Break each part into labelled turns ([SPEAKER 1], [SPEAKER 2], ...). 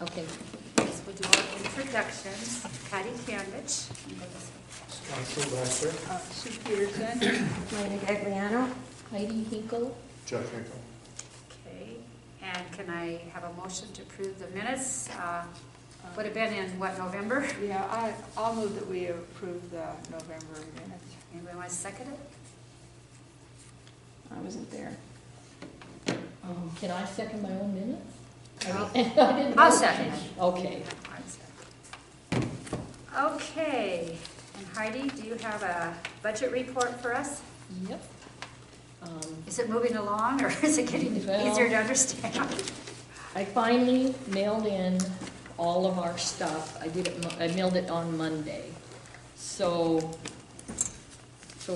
[SPEAKER 1] Okay.
[SPEAKER 2] Yes, we'll do our introductions. Patty Canvich.
[SPEAKER 3] Scott Sylvester.
[SPEAKER 4] Sue Peterson.
[SPEAKER 5] Lena Gagliano.
[SPEAKER 1] Heidi Hinkle.
[SPEAKER 3] Jeff Hinkle.
[SPEAKER 2] Okay, and can I have a motion to approve the minutes? Would have been in, what, November?
[SPEAKER 4] Yeah, I'll move that we approve the November minutes.
[SPEAKER 2] Anybody want to second it?
[SPEAKER 5] I wasn't there.
[SPEAKER 1] Can I second my own minutes?
[SPEAKER 2] I'll-
[SPEAKER 1] I didn't
[SPEAKER 2] I'll
[SPEAKER 1] know.
[SPEAKER 2] second.
[SPEAKER 1] Okay.
[SPEAKER 2] Okay, and Heidi, do you have a budget report for us?
[SPEAKER 1] Yep.
[SPEAKER 2] Is it moving along, or is it getting
[SPEAKER 1] Well-
[SPEAKER 2] easier to understand?
[SPEAKER 1] I finally mailed in all of our stuff. I mailed it on Monday. So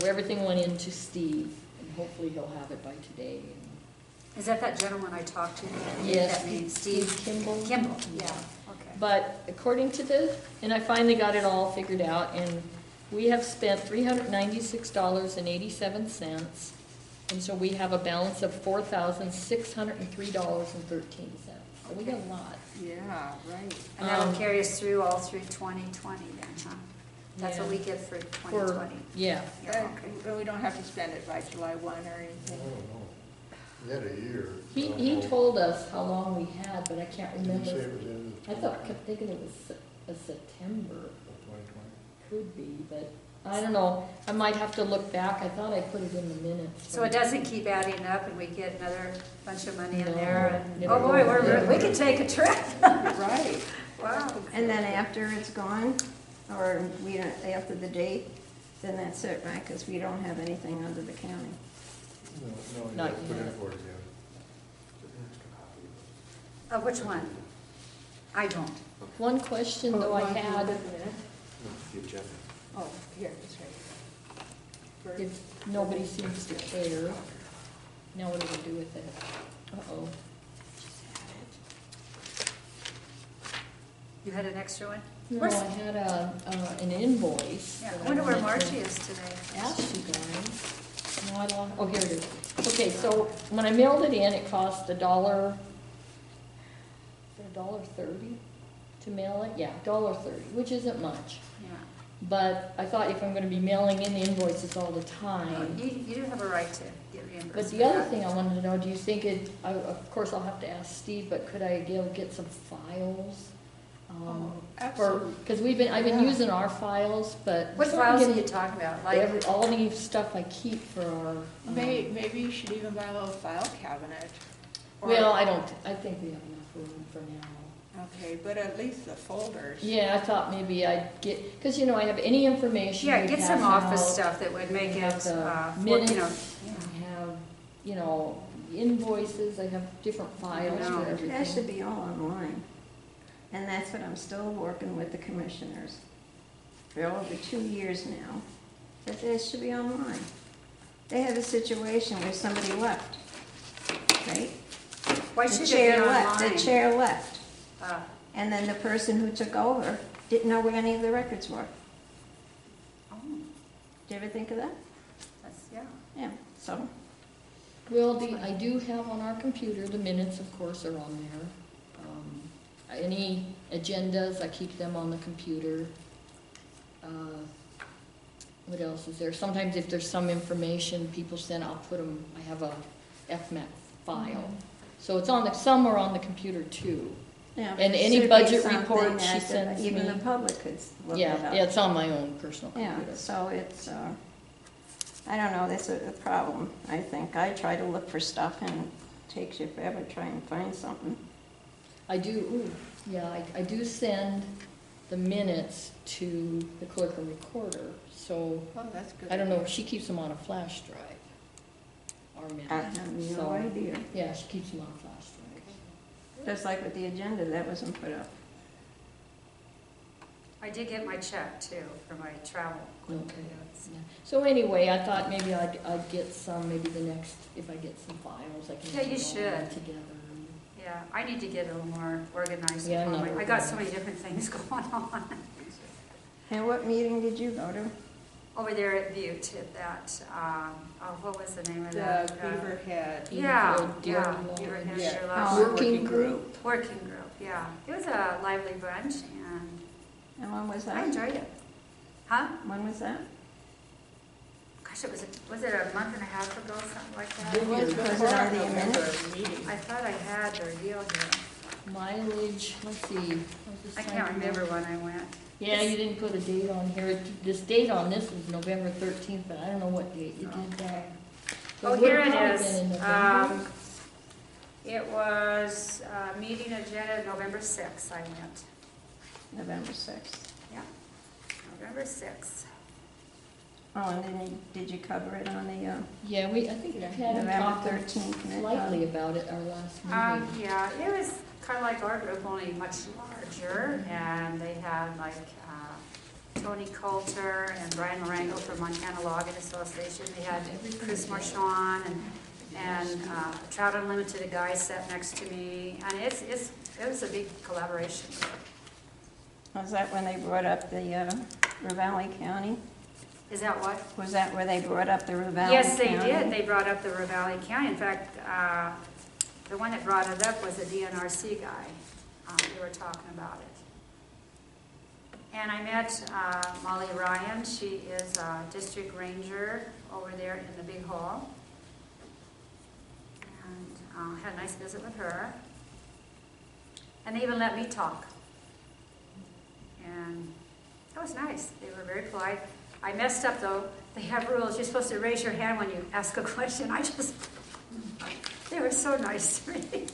[SPEAKER 1] everything went in to Steve, and hopefully he'll have it by today.
[SPEAKER 2] Is that gentleman I talked to?
[SPEAKER 1] Yes,
[SPEAKER 2] That name, Steve
[SPEAKER 1] Kimball.
[SPEAKER 2] Kimball, yeah, okay.
[SPEAKER 1] But according to and I finally got it all figured out, and we have spent $396.87, and so we have a balance of $4,603.13. So we got a lot.
[SPEAKER 4] Yeah, right.
[SPEAKER 2] And that'll carry us through all through 2020 then, huh? That's what
[SPEAKER 1] Yeah.
[SPEAKER 2] we get for 2020.
[SPEAKER 1] Yeah.
[SPEAKER 2] Yeah, okay.
[SPEAKER 4] But we don't have to spend it by July 1 or
[SPEAKER 3] I
[SPEAKER 4] anything.
[SPEAKER 3] don't know. We had a year.
[SPEAKER 1] He told us how long we had, but I can't
[SPEAKER 3] Did he say
[SPEAKER 1] remember.
[SPEAKER 3] it was in
[SPEAKER 1] I kept thinking it was a September,
[SPEAKER 3] 2020?
[SPEAKER 1] could be, but I don't know. I might have to look back. I thought I put it in the minutes.
[SPEAKER 2] So it doesn't keep adding up and we get another bunch of money in
[SPEAKER 1] No,
[SPEAKER 2] there and,
[SPEAKER 1] never
[SPEAKER 2] oh boy,
[SPEAKER 1] will.
[SPEAKER 2] we could take a trip.
[SPEAKER 4] Right.
[SPEAKER 2] Wow.
[SPEAKER 5] And then after it's gone, or we don't, after the date, then that's it, right? Because we don't have anything under the county.
[SPEAKER 3] No, you
[SPEAKER 1] Not
[SPEAKER 3] have to put in
[SPEAKER 1] yet.
[SPEAKER 3] for it again.
[SPEAKER 2] Which one? I don't.
[SPEAKER 1] One question though I had,
[SPEAKER 3] Give Jeff.
[SPEAKER 4] Oh, here, it's right.
[SPEAKER 1] if nobody seems to care, now what do we do with it? Uh-oh.
[SPEAKER 2] You had an extra one?
[SPEAKER 1] No,
[SPEAKER 2] Where's-
[SPEAKER 1] I had an invoice.
[SPEAKER 2] Yeah,
[SPEAKER 1] that
[SPEAKER 2] I wonder where
[SPEAKER 1] wanted to
[SPEAKER 2] Margie is today.
[SPEAKER 1] Ask you guys. No, I lost, oh, here it is. Okay, so when I mailed it in, it cost $1.30 to mail it? Yeah, $1.30, which isn't much.
[SPEAKER 2] Yeah.
[SPEAKER 1] But I thought if I'm gonna be mailing in the invoices all the time.
[SPEAKER 2] You do have a right to get reimbursed.
[SPEAKER 1] But the other thing I wanted to know, do you think of course I'll have to ask Steve, but could I get some files?
[SPEAKER 4] Absolutely.
[SPEAKER 1] Because I've been using our files, but.
[SPEAKER 2] What files are you talking about? Like,
[SPEAKER 1] All the stuff I keep for our.
[SPEAKER 4] Maybe you should even buy a little file cabinet. Or-
[SPEAKER 1] Well, I think we have enough room for now.
[SPEAKER 4] Okay, but at least the folders.
[SPEAKER 1] Yeah, I thought maybe I'd get, because I have any information.
[SPEAKER 2] yeah,
[SPEAKER 1] we
[SPEAKER 2] get some
[SPEAKER 1] pass
[SPEAKER 2] office
[SPEAKER 1] out.
[SPEAKER 2] stuff that would make
[SPEAKER 1] I
[SPEAKER 2] it,
[SPEAKER 1] have the
[SPEAKER 2] more,
[SPEAKER 1] minutes,
[SPEAKER 2] you know.
[SPEAKER 1] I have, invoices, I have different files
[SPEAKER 2] No,
[SPEAKER 1] for
[SPEAKER 5] It has to
[SPEAKER 1] everything.
[SPEAKER 5] be all online. And that's what I'm still working with the commissioners for over 2 years now, that it should be online. They had a situation where somebody left, right?
[SPEAKER 2] Why
[SPEAKER 5] The
[SPEAKER 2] should it be
[SPEAKER 5] chair left.
[SPEAKER 2] online?
[SPEAKER 5] The chair left.
[SPEAKER 2] Ah,
[SPEAKER 5] And then the person who took over didn't know where any of the records were.
[SPEAKER 2] oh,
[SPEAKER 5] Did you ever think of that?
[SPEAKER 2] yeah.
[SPEAKER 5] Yeah, so,
[SPEAKER 1] Well, I do have on our computer, the minutes, of course, are on there. Any agendas, I keep them on the computer. What else is there? Sometimes if there's some information people send, I'll put them, I have a FMAC file. So it's some are on the computer too.
[SPEAKER 5] yeah.
[SPEAKER 1] And
[SPEAKER 5] it
[SPEAKER 1] any
[SPEAKER 5] should be
[SPEAKER 1] budget
[SPEAKER 5] something
[SPEAKER 1] report she
[SPEAKER 5] that
[SPEAKER 1] sends
[SPEAKER 5] even
[SPEAKER 1] me.
[SPEAKER 5] the public could look it
[SPEAKER 1] Yeah,
[SPEAKER 5] up.
[SPEAKER 1] it's on my own personal
[SPEAKER 5] Yeah,
[SPEAKER 1] computer.
[SPEAKER 5] so it's, I don't know, that's a problem, I think. I try to look for stuff and it takes you forever to try and find something.
[SPEAKER 1] I do send the minutes to the clerk and recorder, so
[SPEAKER 4] Oh, that's good.
[SPEAKER 1] I don't know, she keeps them on a flash drive, our
[SPEAKER 5] I
[SPEAKER 1] minutes.
[SPEAKER 5] have no
[SPEAKER 1] So,
[SPEAKER 5] idea.
[SPEAKER 1] yeah, she keeps them on a flash drive.
[SPEAKER 5] Just like with the agenda, that wasn't put up.
[SPEAKER 2] I did get my check too for my travel.
[SPEAKER 1] Okay. Yeah. So anyway, I thought maybe I'd get some, maybe if I get some files, I can.
[SPEAKER 2] Yeah, you
[SPEAKER 1] get them all
[SPEAKER 2] should.
[SPEAKER 1] together.
[SPEAKER 2] Yeah, I need to get a little more organized.
[SPEAKER 1] Yeah, I'm not
[SPEAKER 2] I got so many different things going on.
[SPEAKER 5] And what meeting did you go to?
[SPEAKER 2] over there at Butte, at that, what was the name of
[SPEAKER 4] The
[SPEAKER 2] that?
[SPEAKER 4] Beaverhead.
[SPEAKER 2] Yeah,
[SPEAKER 1] Deer
[SPEAKER 2] yeah,
[SPEAKER 1] Lodge.
[SPEAKER 2] Beaverhead
[SPEAKER 4] Yeah.
[SPEAKER 2] Deer
[SPEAKER 5] Oh,
[SPEAKER 2] Lodge.
[SPEAKER 1] Working group.
[SPEAKER 2] Working group, yeah. It was a lively bunch,
[SPEAKER 5] And when was
[SPEAKER 2] and I
[SPEAKER 5] that?
[SPEAKER 2] enjoyed it. Huh?
[SPEAKER 5] When was that?
[SPEAKER 2] Gosh, was it a month and a half ago, something like that?
[SPEAKER 4] It was
[SPEAKER 5] Was it
[SPEAKER 4] before our
[SPEAKER 5] already a
[SPEAKER 4] November
[SPEAKER 5] minute?
[SPEAKER 4] meeting.
[SPEAKER 2] I thought I had their deal here.
[SPEAKER 1] Mileage, let's see. was this
[SPEAKER 2] I
[SPEAKER 1] time
[SPEAKER 2] can't
[SPEAKER 1] to
[SPEAKER 2] remember
[SPEAKER 1] go?
[SPEAKER 2] when I went.
[SPEAKER 1] Yeah, you didn't put a date on here. This date on this was November 13th, but I don't know what date you did that. But
[SPEAKER 2] Oh,
[SPEAKER 1] it would've
[SPEAKER 2] here it
[SPEAKER 1] probably
[SPEAKER 2] is.
[SPEAKER 1] been in November.
[SPEAKER 2] It was meeting agenda November 6th, I went.
[SPEAKER 5] November 6th.
[SPEAKER 2] November 6th.
[SPEAKER 5] Oh, and then did you cover it on the
[SPEAKER 1] Yeah, I think we had
[SPEAKER 5] November
[SPEAKER 1] talked
[SPEAKER 5] 13th? minute?
[SPEAKER 1] slightly about it our last meeting.
[SPEAKER 2] Yeah, it was kind of like our group, only much larger, and they had like Tony Coulter and Brian Marengo from Montana Logging Association. They had Chris Marchand and Trout Unlimited, a guy sat next to me, and it was a big collaboration group.
[SPEAKER 5] Was that when they brought up the Ravalli County?
[SPEAKER 2] Is that what?
[SPEAKER 5] Was that where they brought up the Ravalli County?
[SPEAKER 2] Yes, they did. They brought up the Ravalli County. In fact, the one that brought it up was a DNRC guy. They were talking about it. And I met Molly Ryan. She is a district ranger over there in the big hall. And had a nice visit with her. And they even let me talk. And that was nice. They were very polite. I messed up though. They have rules. You're supposed to raise your hand when you ask a question. They were so nice to me.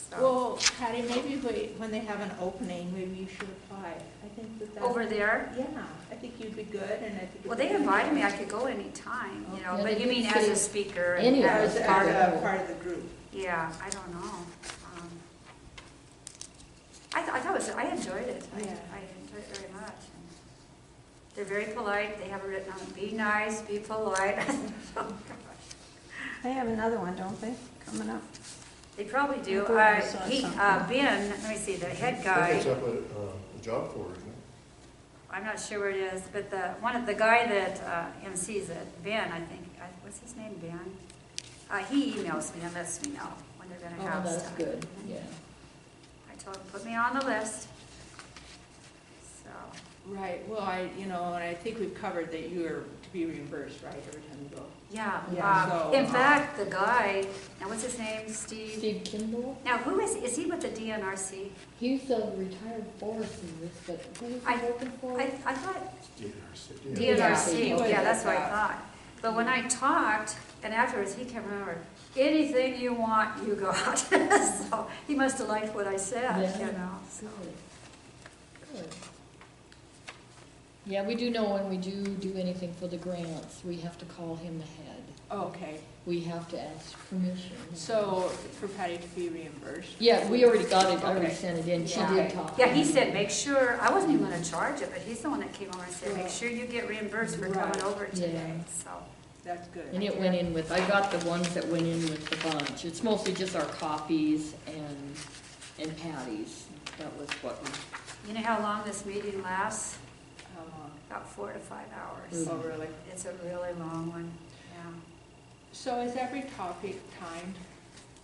[SPEAKER 2] So.
[SPEAKER 4] Well, Patty, maybe when they have an opening, maybe you should apply. I think that.
[SPEAKER 2] Over there?
[SPEAKER 4] Yeah, I think you'd be good, and I think.
[SPEAKER 2] Well, they invited me. I could go anytime, you know.
[SPEAKER 1] Yeah,
[SPEAKER 2] But
[SPEAKER 1] they
[SPEAKER 2] you mean
[SPEAKER 1] did
[SPEAKER 2] as
[SPEAKER 1] say
[SPEAKER 2] a speaker?
[SPEAKER 1] any of
[SPEAKER 2] as
[SPEAKER 1] us
[SPEAKER 2] part
[SPEAKER 1] could.
[SPEAKER 2] of?
[SPEAKER 4] Part of the group.
[SPEAKER 2] Yeah, I don't know. I thought I enjoyed it.
[SPEAKER 4] Yeah.
[SPEAKER 2] I enjoyed it very much. And they're very polite. They have it written on it, be nice, be polite.
[SPEAKER 5] They have another one, don't they, coming up?
[SPEAKER 2] They probably do.
[SPEAKER 5] I thought I saw something.
[SPEAKER 2] Ben, let me see, the head
[SPEAKER 3] I think
[SPEAKER 2] guy,
[SPEAKER 3] it's up at the job corps, isn't it?
[SPEAKER 2] I'm not sure where it is, but the guy that MCs it, Ben, I think, what's his name, Ben? He emails me and lets me know when they're gonna
[SPEAKER 1] Oh,
[SPEAKER 2] have
[SPEAKER 1] that's
[SPEAKER 2] stuff.
[SPEAKER 1] good, yeah.
[SPEAKER 2] I told him, put me on the list. So,
[SPEAKER 4] Right, well, and I think we've covered that you're to be reimbursed, right, every time you go.
[SPEAKER 2] yeah.
[SPEAKER 4] Yeah, so,
[SPEAKER 2] In fact, the guy, now what's his name, Steve?
[SPEAKER 1] Steve Kimball,
[SPEAKER 2] Now, who is he with the DNRC?
[SPEAKER 1] he's a retired forest service, but who is
[SPEAKER 2] I-
[SPEAKER 1] he working for?
[SPEAKER 2] I thought
[SPEAKER 3] DNRC.
[SPEAKER 2] DNRC,
[SPEAKER 1] Yeah.
[SPEAKER 2] yeah, that's what I thought. But when I talked, and afterwards, he came over, anything you want, you got. So he must have liked what I said,
[SPEAKER 1] Yeah.
[SPEAKER 2] you know, so.
[SPEAKER 1] Good. Good. Yeah, we do know when we do anything for the grants, we have to call him the head.
[SPEAKER 4] Okay,
[SPEAKER 1] We have to ask permission.
[SPEAKER 4] so for Patty to be reimbursed?
[SPEAKER 1] Yeah, we already got it, I already
[SPEAKER 4] Okay.
[SPEAKER 1] sent it in, she
[SPEAKER 2] Yeah.
[SPEAKER 1] did talk.
[SPEAKER 2] Yeah, he said, make sure, I wasn't even gonna charge it, but he's the one that came over and said, make
[SPEAKER 4] Right.
[SPEAKER 2] sure you get reamped for coming
[SPEAKER 4] Right.
[SPEAKER 2] over today,
[SPEAKER 1] Yeah.
[SPEAKER 2] so.
[SPEAKER 4] That's good.
[SPEAKER 1] And it went in with, I got the ones that went in with the bunch. It's mostly just our copies and Patty's. That was what we,
[SPEAKER 2] You know how long this meeting lasts?
[SPEAKER 4] How long?
[SPEAKER 2] About 4 to 5 hours.
[SPEAKER 4] Oh, really?
[SPEAKER 2] It's a really long one, yeah.
[SPEAKER 4] So is every topic timed?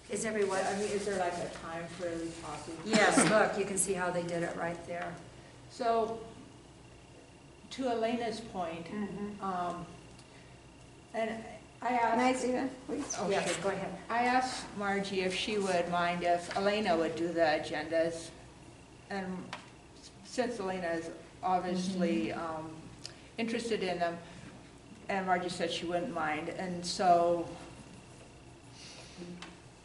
[SPEAKER 2] Is everyone?
[SPEAKER 4] I mean, is there like a time for every topic?
[SPEAKER 2] Yes, look, you can see how they did it right there.
[SPEAKER 4] So, to Elena's point, and I
[SPEAKER 5] Can I
[SPEAKER 4] asked,
[SPEAKER 5] see that, please?
[SPEAKER 4] oh,
[SPEAKER 2] Yes,
[SPEAKER 4] sure.
[SPEAKER 2] go ahead.
[SPEAKER 4] I asked Margie if she would mind if Elena would do the agendas. And since Elena is obviously interested in them, and Margie said she wouldn't mind, and so,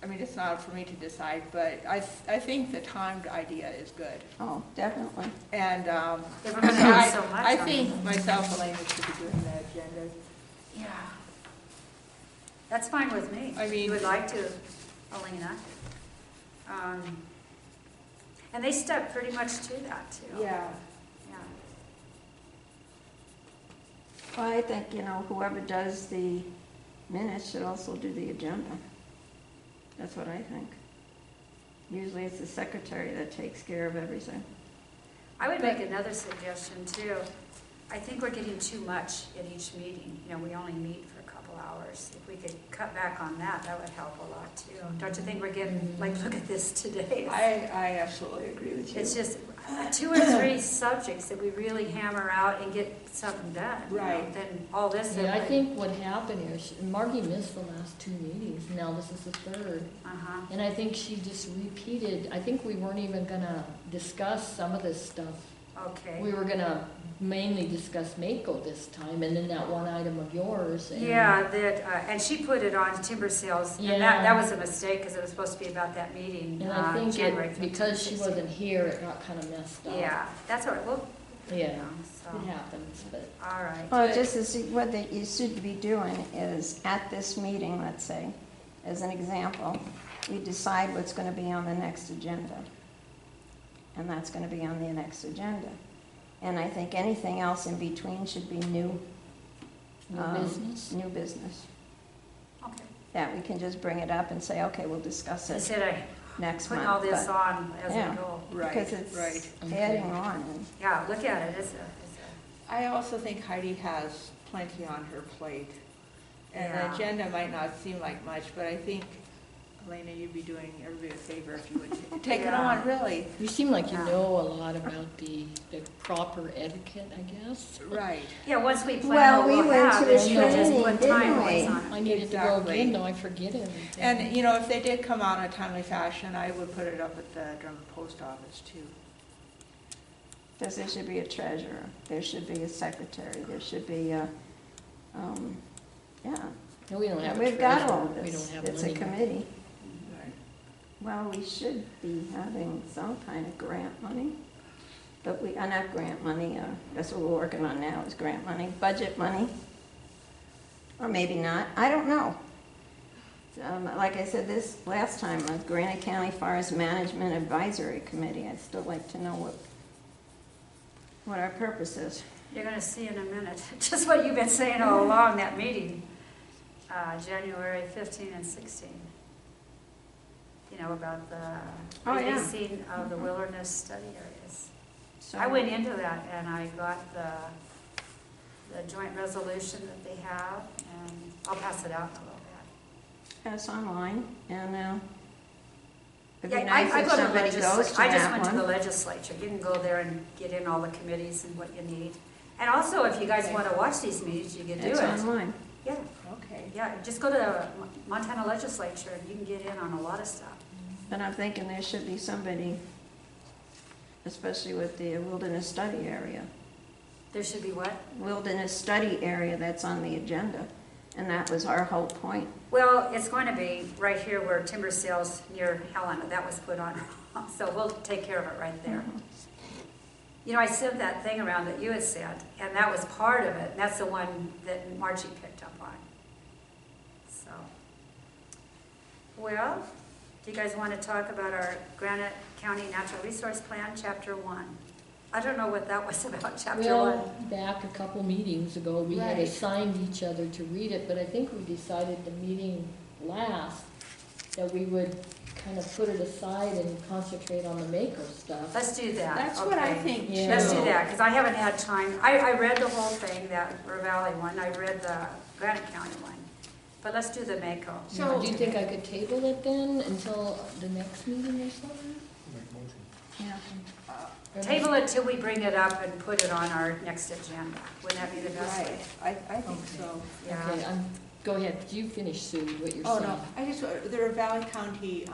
[SPEAKER 4] I mean, it's not for me to decide, but I think the timed idea is good.
[SPEAKER 5] Oh, definitely.
[SPEAKER 4] And
[SPEAKER 2] If we're gonna have so much
[SPEAKER 4] I
[SPEAKER 2] on
[SPEAKER 4] think
[SPEAKER 2] it.
[SPEAKER 4] myself, Elena, should be doing the agendas.
[SPEAKER 2] Yeah. That's fine with me.
[SPEAKER 4] I mean-
[SPEAKER 2] You would like to, Alina. And they stuck pretty much to that too.
[SPEAKER 4] Yeah.
[SPEAKER 2] Yeah.
[SPEAKER 5] Well, I think, whoever does the minutes should also do the agenda. That's what I think. Usually it's the secretary that takes care of everything.
[SPEAKER 2] I would make another suggestion too. I think we're getting too much at each meeting. You know, we only meet for a couple hours. If we could cut back on that, that would help a lot too. Don't you think we're getting, like, look at this today.
[SPEAKER 4] I absolutely agree with you.
[SPEAKER 2] It's just 2 or 3 subjects that we really hammer out and get something done. you know,
[SPEAKER 4] Right.
[SPEAKER 2] Then all this.
[SPEAKER 1] Yeah, I think what happened is, Margie missed the last 2 meetings, now this is the 3rd.
[SPEAKER 2] Uh-huh.
[SPEAKER 1] And I think she just repeated, I think we weren't even gonna discuss some of this stuff.
[SPEAKER 2] Okay.
[SPEAKER 1] We were gonna mainly discuss Maco this time, and then that one item of yours. And
[SPEAKER 2] Yeah, that, and she put it on timber sales, and
[SPEAKER 1] Yeah.
[SPEAKER 2] that was a mistake, because it was supposed to be about that meeting,
[SPEAKER 1] And I think
[SPEAKER 2] January
[SPEAKER 1] it,
[SPEAKER 2] 15th.
[SPEAKER 1] because she wasn't here, it got kind of messed up.
[SPEAKER 2] Yeah, that's all right, well, you
[SPEAKER 1] Yeah,
[SPEAKER 2] know,
[SPEAKER 1] it
[SPEAKER 2] so,
[SPEAKER 1] happens, but.
[SPEAKER 2] all right.
[SPEAKER 5] Well, just as, what you should be doing is, at this meeting, let's say, as an example, we decide what's gonna be on the next agenda. And that's gonna be on the next agenda. And I think anything else in between should be new.
[SPEAKER 1] New business?
[SPEAKER 5] New business.
[SPEAKER 2] Okay.
[SPEAKER 5] That we can just bring it up and say, okay, we'll discuss it
[SPEAKER 2] Instead of
[SPEAKER 5] next month.
[SPEAKER 2] putting all this
[SPEAKER 5] but-
[SPEAKER 2] on as
[SPEAKER 5] yeah.
[SPEAKER 2] we go.
[SPEAKER 4] Right,
[SPEAKER 5] Because it's
[SPEAKER 4] right.
[SPEAKER 5] adding on, and
[SPEAKER 2] Yeah, look at it, it's a,
[SPEAKER 4] I also think Heidi has plenty on her plate. And
[SPEAKER 2] Yeah.
[SPEAKER 4] the agenda might not seem like much, but I think, Helena, you'd be doing everybody a favor if you would take it
[SPEAKER 2] Yeah.
[SPEAKER 4] on, really.
[SPEAKER 1] You seem like you
[SPEAKER 2] Yeah.
[SPEAKER 1] know a lot about the proper etiquette, I guess.
[SPEAKER 4] Right.
[SPEAKER 2] yeah, once we plan
[SPEAKER 5] Well,
[SPEAKER 2] what
[SPEAKER 5] we
[SPEAKER 2] we'll
[SPEAKER 5] went
[SPEAKER 2] have,
[SPEAKER 5] to a
[SPEAKER 2] then you just
[SPEAKER 5] training,
[SPEAKER 2] put
[SPEAKER 5] didn't
[SPEAKER 2] time
[SPEAKER 5] we?
[SPEAKER 2] on it.
[SPEAKER 1] I needed to go
[SPEAKER 4] Exactly.
[SPEAKER 1] again, though, I forget everything.
[SPEAKER 4] And, you know, if they did come out in a timely fashion, I would put it up at the Adjournment post office too.
[SPEAKER 5] because there should be a treasurer, there should be a secretary, there should be a, yeah.
[SPEAKER 1] No, we don't have a
[SPEAKER 5] We've got
[SPEAKER 1] treasurer.
[SPEAKER 5] all
[SPEAKER 1] We
[SPEAKER 5] this.
[SPEAKER 1] don't have
[SPEAKER 5] It's a
[SPEAKER 1] money.
[SPEAKER 5] committee.
[SPEAKER 4] Right.
[SPEAKER 5] Well, we should be having some kind of grant money, but we, not grant money, that's what we're working on now, is grant money, budget money. Or maybe not, I don't know. Like I said this last time, Granite County Forest Management Advisory Committee, I'd still like to know what our purpose is.
[SPEAKER 2] You're gonna see in a minute, just what you've been saying all along, that meeting, January 15 and 16. You know, about the
[SPEAKER 5] Oh, yeah.
[SPEAKER 2] releasing of the wilderness study areas.
[SPEAKER 5] So-
[SPEAKER 2] I went into that and I got the joint resolution that they have, and I'll pass it out in a little bit.
[SPEAKER 5] It's online, and it'd be
[SPEAKER 2] Yeah,
[SPEAKER 5] nice
[SPEAKER 2] I
[SPEAKER 5] if
[SPEAKER 2] go to
[SPEAKER 5] somebody goes to
[SPEAKER 2] legislature. I just
[SPEAKER 5] that
[SPEAKER 2] went to the
[SPEAKER 5] one.
[SPEAKER 2] legislature. You can go there and get in all the committees and what you need. And also, if you guys want to watch these meetings, you can do
[SPEAKER 5] It's
[SPEAKER 2] it.
[SPEAKER 5] online.
[SPEAKER 2] Yeah,
[SPEAKER 4] Okay.
[SPEAKER 2] yeah, just go to the Montana legislature and you can get in on a lot of stuff.
[SPEAKER 5] But I'm thinking there should be somebody, especially with the wilderness study area.
[SPEAKER 2] There should be what?
[SPEAKER 5] Wilderness study area that's on the agenda, and that was our whole point.
[SPEAKER 2] Well, it's going to be right here where timber sales near Helena, that was put on. So we'll take care of it right there. You know, I sent that thing around that you had sent, and that was part of it. And that's the one that Margie picked up on. So, well, do you guys want to talk about our Granite County Natural Resource Plan, Chapter 1? I don't know what that was about, Chapter 1.
[SPEAKER 1] Well, back a couple meetings ago, we had
[SPEAKER 4] Right.
[SPEAKER 1] assigned each other to read it, but I think we decided the meeting last that we would kind of put it aside and concentrate on the Maco stuff.
[SPEAKER 2] Let's do that.
[SPEAKER 4] That's what I
[SPEAKER 2] okay.
[SPEAKER 4] think
[SPEAKER 1] Yeah.
[SPEAKER 4] too.
[SPEAKER 2] Let's do that, because I haven't had time. I read the whole thing, that Valley one, I read the Granite County one. But let's do the Maco.
[SPEAKER 4] So-
[SPEAKER 1] Do you think I could table it then until the next meeting or something?
[SPEAKER 3] Make motion.
[SPEAKER 5] Yeah.
[SPEAKER 1] Or
[SPEAKER 2] Table it till we bring it up and put it on our next agenda. Wouldn't that be the best way?
[SPEAKER 4] Right, I think
[SPEAKER 1] Okay.
[SPEAKER 4] so.
[SPEAKER 1] Okay, go ahead, you finish, Sue, what you're
[SPEAKER 4] Oh,
[SPEAKER 1] saying.
[SPEAKER 4] no, I just, the Valley County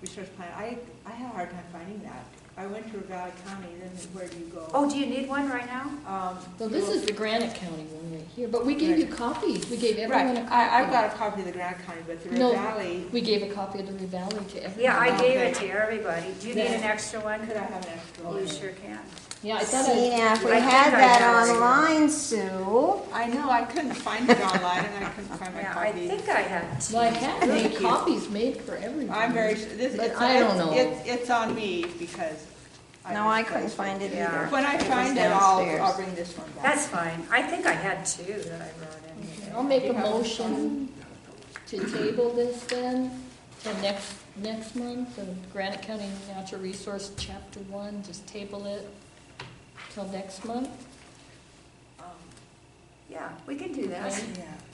[SPEAKER 4] Resource Plan, I had a hard time finding that. I went to Valley County, then where do you go?
[SPEAKER 2] Oh, do you need one right now?
[SPEAKER 1] Well, this is the Granite County one right here, but we gave you copies, we gave everyone a
[SPEAKER 4] Right,
[SPEAKER 1] copy.
[SPEAKER 4] I've got a copy of the Granite County, but the
[SPEAKER 1] No.
[SPEAKER 4] Valley,
[SPEAKER 1] We gave a copy of the Valley to everyone.
[SPEAKER 2] Yeah, I gave
[SPEAKER 4] Okay.
[SPEAKER 2] it to everybody. Do you need an extra one?
[SPEAKER 4] could I have an extra one?
[SPEAKER 2] You sure can.
[SPEAKER 1] Yeah, I thought
[SPEAKER 5] See, now, if we
[SPEAKER 2] I think
[SPEAKER 5] had
[SPEAKER 2] I
[SPEAKER 5] that
[SPEAKER 2] have it.
[SPEAKER 5] online, Sue,
[SPEAKER 4] I know, I couldn't find it online, and I couldn't find my
[SPEAKER 2] Yeah, I
[SPEAKER 4] copy.
[SPEAKER 2] think I had two.
[SPEAKER 1] Well, I had
[SPEAKER 4] Thank you.
[SPEAKER 1] copies made for everyone.
[SPEAKER 4] I'm very, this,
[SPEAKER 1] But
[SPEAKER 4] it's,
[SPEAKER 1] I don't know.
[SPEAKER 4] it's on me, because.
[SPEAKER 5] no, I couldn't find it
[SPEAKER 2] Yeah.
[SPEAKER 5] either.
[SPEAKER 4] When I
[SPEAKER 5] It was
[SPEAKER 4] find it,
[SPEAKER 5] downstairs.
[SPEAKER 4] I'll bring this one back.
[SPEAKER 2] That's fine. I think I had two that I wrote in.
[SPEAKER 1] I'll make a
[SPEAKER 4] You have a
[SPEAKER 1] motion to table this then, till next month, the Granite County Natural Resource, Chapter 1, just table it till next month.
[SPEAKER 2] Yeah, we can do that.
[SPEAKER 1] Okay.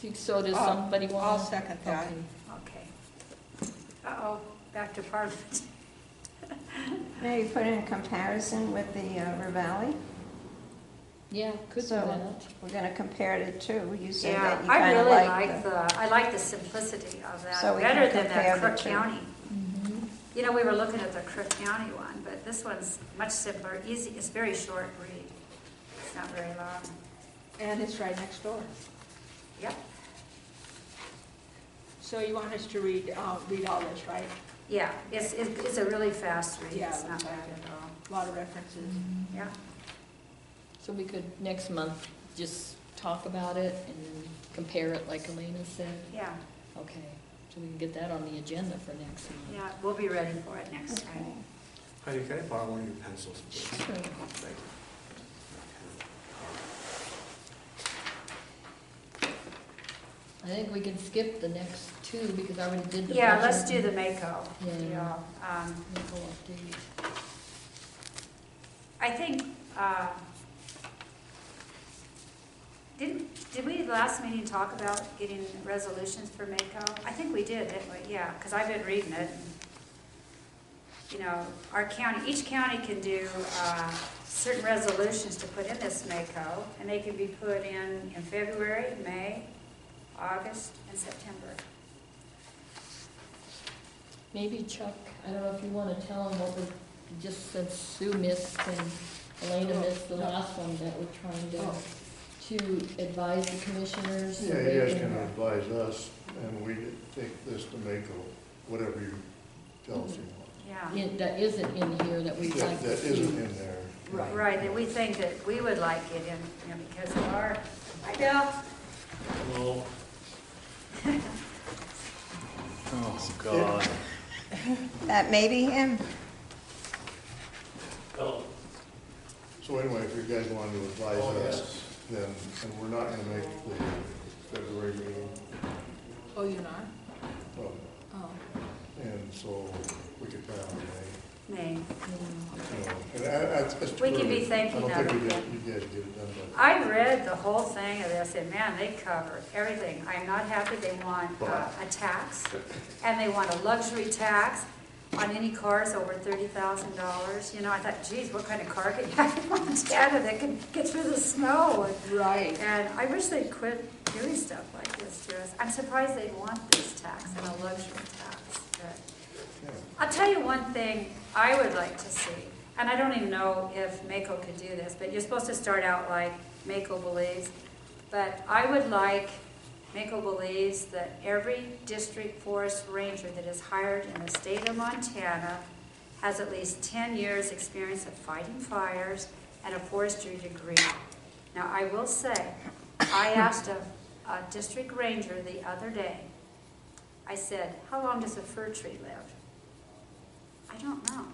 [SPEAKER 4] Yeah.
[SPEAKER 1] So does
[SPEAKER 4] Oh,
[SPEAKER 1] somebody want?
[SPEAKER 4] I'll second that.
[SPEAKER 2] Okay. Uh-oh, back to Parliament.
[SPEAKER 5] Maybe put in a comparison with the Ravalli.
[SPEAKER 1] Yeah, could do
[SPEAKER 5] So
[SPEAKER 1] that.
[SPEAKER 5] we're gonna compare the two. You said
[SPEAKER 2] Yeah,
[SPEAKER 5] that you
[SPEAKER 2] I
[SPEAKER 5] kinda
[SPEAKER 2] really
[SPEAKER 5] like
[SPEAKER 2] I like the simplicity of that,
[SPEAKER 5] So we
[SPEAKER 2] better
[SPEAKER 5] can
[SPEAKER 2] than that
[SPEAKER 5] compare the
[SPEAKER 2] Crook
[SPEAKER 5] two.
[SPEAKER 2] County.
[SPEAKER 1] Mhm.
[SPEAKER 2] You know, we were looking at the Crook County one, but this one's much simpler, easy, it's very short read. It's not very long.
[SPEAKER 4] And it's right next door.
[SPEAKER 2] Yep,
[SPEAKER 4] So you want us to read all this, right?
[SPEAKER 2] yeah, it's a really fast read,
[SPEAKER 4] Yeah,
[SPEAKER 2] it's not
[SPEAKER 4] okay.
[SPEAKER 2] bad at all.
[SPEAKER 4] A lot of references.
[SPEAKER 2] Yeah,
[SPEAKER 1] So we could, next month, just talk about it and then compare it like Elena said?
[SPEAKER 2] yeah,
[SPEAKER 1] Okay, so we can get that on the agenda for next month.
[SPEAKER 2] yeah, we'll be ready for it next
[SPEAKER 5] Okay.
[SPEAKER 2] time.
[SPEAKER 3] Heidi, can I borrow one of your pencils, please?
[SPEAKER 1] Sure.
[SPEAKER 3] Thank you.
[SPEAKER 1] I think we can skip the next two because I already did the.
[SPEAKER 2] Yeah,
[SPEAKER 1] budget.
[SPEAKER 2] let's do the Maco
[SPEAKER 1] Yeah.
[SPEAKER 2] deal.
[SPEAKER 1] Maco update.
[SPEAKER 2] I think, did we last meeting talk about getting resolutions for Maco? I think we did, didn't we? Yeah, because I've been reading it. And, you know, our county, each county can do certain resolutions to put in this Maco, and they can be put in February, May, August, and September.
[SPEAKER 1] Maybe Chuck, I don't know if you want to tell him what we, just since Sue missed and Elena missed the
[SPEAKER 4] No.
[SPEAKER 1] last one, that we're trying
[SPEAKER 4] Oh.
[SPEAKER 1] to advise the commissioners. so
[SPEAKER 3] Yeah,
[SPEAKER 1] they
[SPEAKER 3] you guys can advise us, and we take this to Maco, whatever you tell us you want.
[SPEAKER 2] Yeah.
[SPEAKER 1] That isn't in here that we'd like to
[SPEAKER 3] That
[SPEAKER 1] see.
[SPEAKER 3] isn't in there.
[SPEAKER 4] Right.
[SPEAKER 2] Right, and we think that we would like it in, you know, because of our, hi Bill.
[SPEAKER 6] Hello. Oh, God.
[SPEAKER 5] that may be him.
[SPEAKER 6] Oh,
[SPEAKER 3] So anyway, if you guys want to advise
[SPEAKER 6] Oh,
[SPEAKER 3] us, then, and we're not gonna make the February meeting,
[SPEAKER 4] Oh, you're not?
[SPEAKER 3] well,
[SPEAKER 4] Oh.
[SPEAKER 3] and so we could try on
[SPEAKER 2] May.
[SPEAKER 3] May. And that's too
[SPEAKER 2] We can be
[SPEAKER 3] early.
[SPEAKER 2] thinking
[SPEAKER 3] I don't
[SPEAKER 2] of
[SPEAKER 3] think
[SPEAKER 2] it.
[SPEAKER 3] you guys get it done, but.
[SPEAKER 2] I read the whole thing of this, and man, they cover everything. I'm not happy they want a tax, and they want a luxury tax on any cars over $30,000. You know, I thought, geez, what kind of car could you have in Montana that can get through the snow?
[SPEAKER 4] Right.
[SPEAKER 2] And I wish they'd quit doing stuff like this to us. I'm surprised they'd want this tax and a luxury tax. But
[SPEAKER 3] Yeah.
[SPEAKER 2] I'll tell you one thing I would like to see, and I don't even know if Maco could do this, but you're supposed to start out like Maco believes. But I would like, Maco believes that every district forest ranger that is hired in the state of Montana has at least 10 years' experience of fighting fires and a forestry degree. Now, I will say, I asked a district ranger the other day, I said, how long does a fir tree live? I don't know.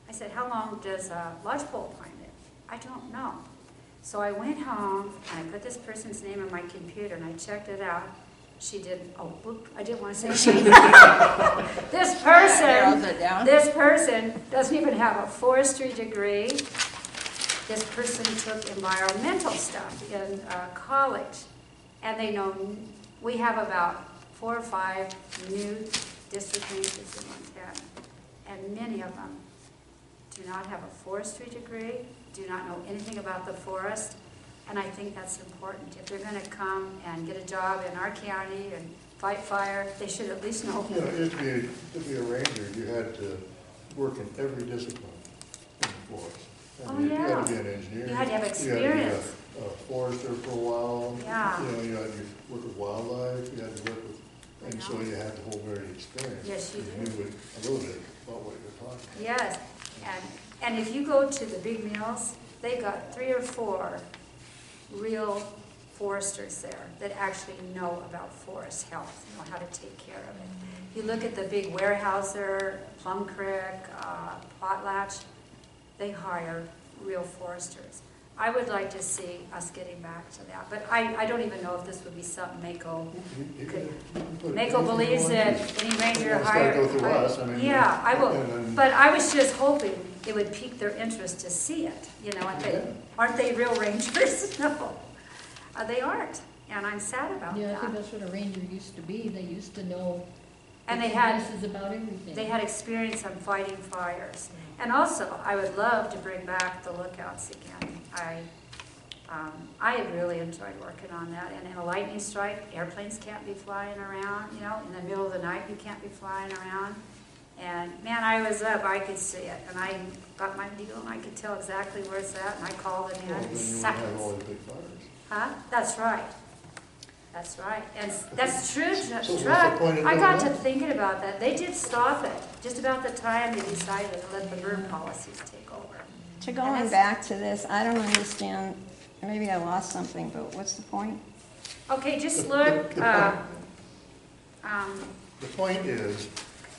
[SPEAKER 2] I said, how long does a lodgepole pine live? I don't know. So I went home and I put this person's name on my computer and I checked it out. She didn't, oh, whoop, I didn't want to say anything.
[SPEAKER 4] Narrows it down.
[SPEAKER 2] This person doesn't even have a forestry degree. This person took environmental stuff in college. And they know, we have about 4 or 5 new district rangers in Montana. And many of them do not have a forestry degree, do not know anything about the forest, and I think that's important. If they're going to come and get a job in our county and fight fire, they should at least know.
[SPEAKER 3] You know, to be a ranger, you had to work in every discipline in the forest. I
[SPEAKER 2] Oh,
[SPEAKER 3] mean,
[SPEAKER 2] yeah.
[SPEAKER 3] You had to be an engineer.
[SPEAKER 2] You had to have
[SPEAKER 3] You
[SPEAKER 2] experience.
[SPEAKER 3] had to be a forester for a while.
[SPEAKER 2] Yeah.
[SPEAKER 3] You know, you had to work with wildlife, you had to work with, and so you had the whole varied experience.
[SPEAKER 2] Yes, you
[SPEAKER 3] You knew a little bit about what you're talking about.
[SPEAKER 2] Yes, and if you go to the big mills, they've got 3 or 4 real foresters there that actually know about forest health, know how to take care of it. You look at the big Warehouser, Plum Creek, Potlatch, they hire real foresters. I would like to see us getting back to that, but I don't even know if this would be something Maco
[SPEAKER 3] You
[SPEAKER 2] could.
[SPEAKER 3] can put
[SPEAKER 2] Maco
[SPEAKER 3] anything you
[SPEAKER 2] believes
[SPEAKER 3] want
[SPEAKER 2] that
[SPEAKER 3] to.
[SPEAKER 2] any ranger
[SPEAKER 3] It's gotta
[SPEAKER 2] hired.
[SPEAKER 3] go through us, I mean.
[SPEAKER 2] Yeah, I will,
[SPEAKER 3] and then-
[SPEAKER 2] but I was just hoping it would pique their interest to see it, you know,
[SPEAKER 3] Yeah.
[SPEAKER 2] aren't they real rangers? No. They aren't, and I'm sad about
[SPEAKER 1] Yeah, I think
[SPEAKER 2] that.
[SPEAKER 1] that's what a ranger used to be. They used to know.
[SPEAKER 2] And
[SPEAKER 1] bits
[SPEAKER 2] they had,
[SPEAKER 1] pieces about everything.
[SPEAKER 2] they had experience on fighting fires. And also, I would love to bring back the lookouts again. I have really enjoyed working on that. And in a lightning strike, airplanes can't be flying around, you know, in the middle of the night, you can't be flying around. And man, I was up, I could see it, and I got my deal, and I could tell exactly where it's at, and I called them
[SPEAKER 3] Well,
[SPEAKER 2] in
[SPEAKER 3] then you wouldn't
[SPEAKER 2] seconds.
[SPEAKER 3] have all the big fires.
[SPEAKER 2] Huh? That's right. That's right. And that's true, that's
[SPEAKER 3] So what's the
[SPEAKER 2] truck.
[SPEAKER 3] point of
[SPEAKER 2] I
[SPEAKER 3] doing
[SPEAKER 2] got to
[SPEAKER 3] that?
[SPEAKER 2] thinking about that. They did stop it, just about the time they decided to let the bird policies take over.
[SPEAKER 5] To going back to this, I don't understand, maybe I lost something, but what's the point?
[SPEAKER 2] Okay, just
[SPEAKER 3] The-
[SPEAKER 2] look,
[SPEAKER 3] the The point is,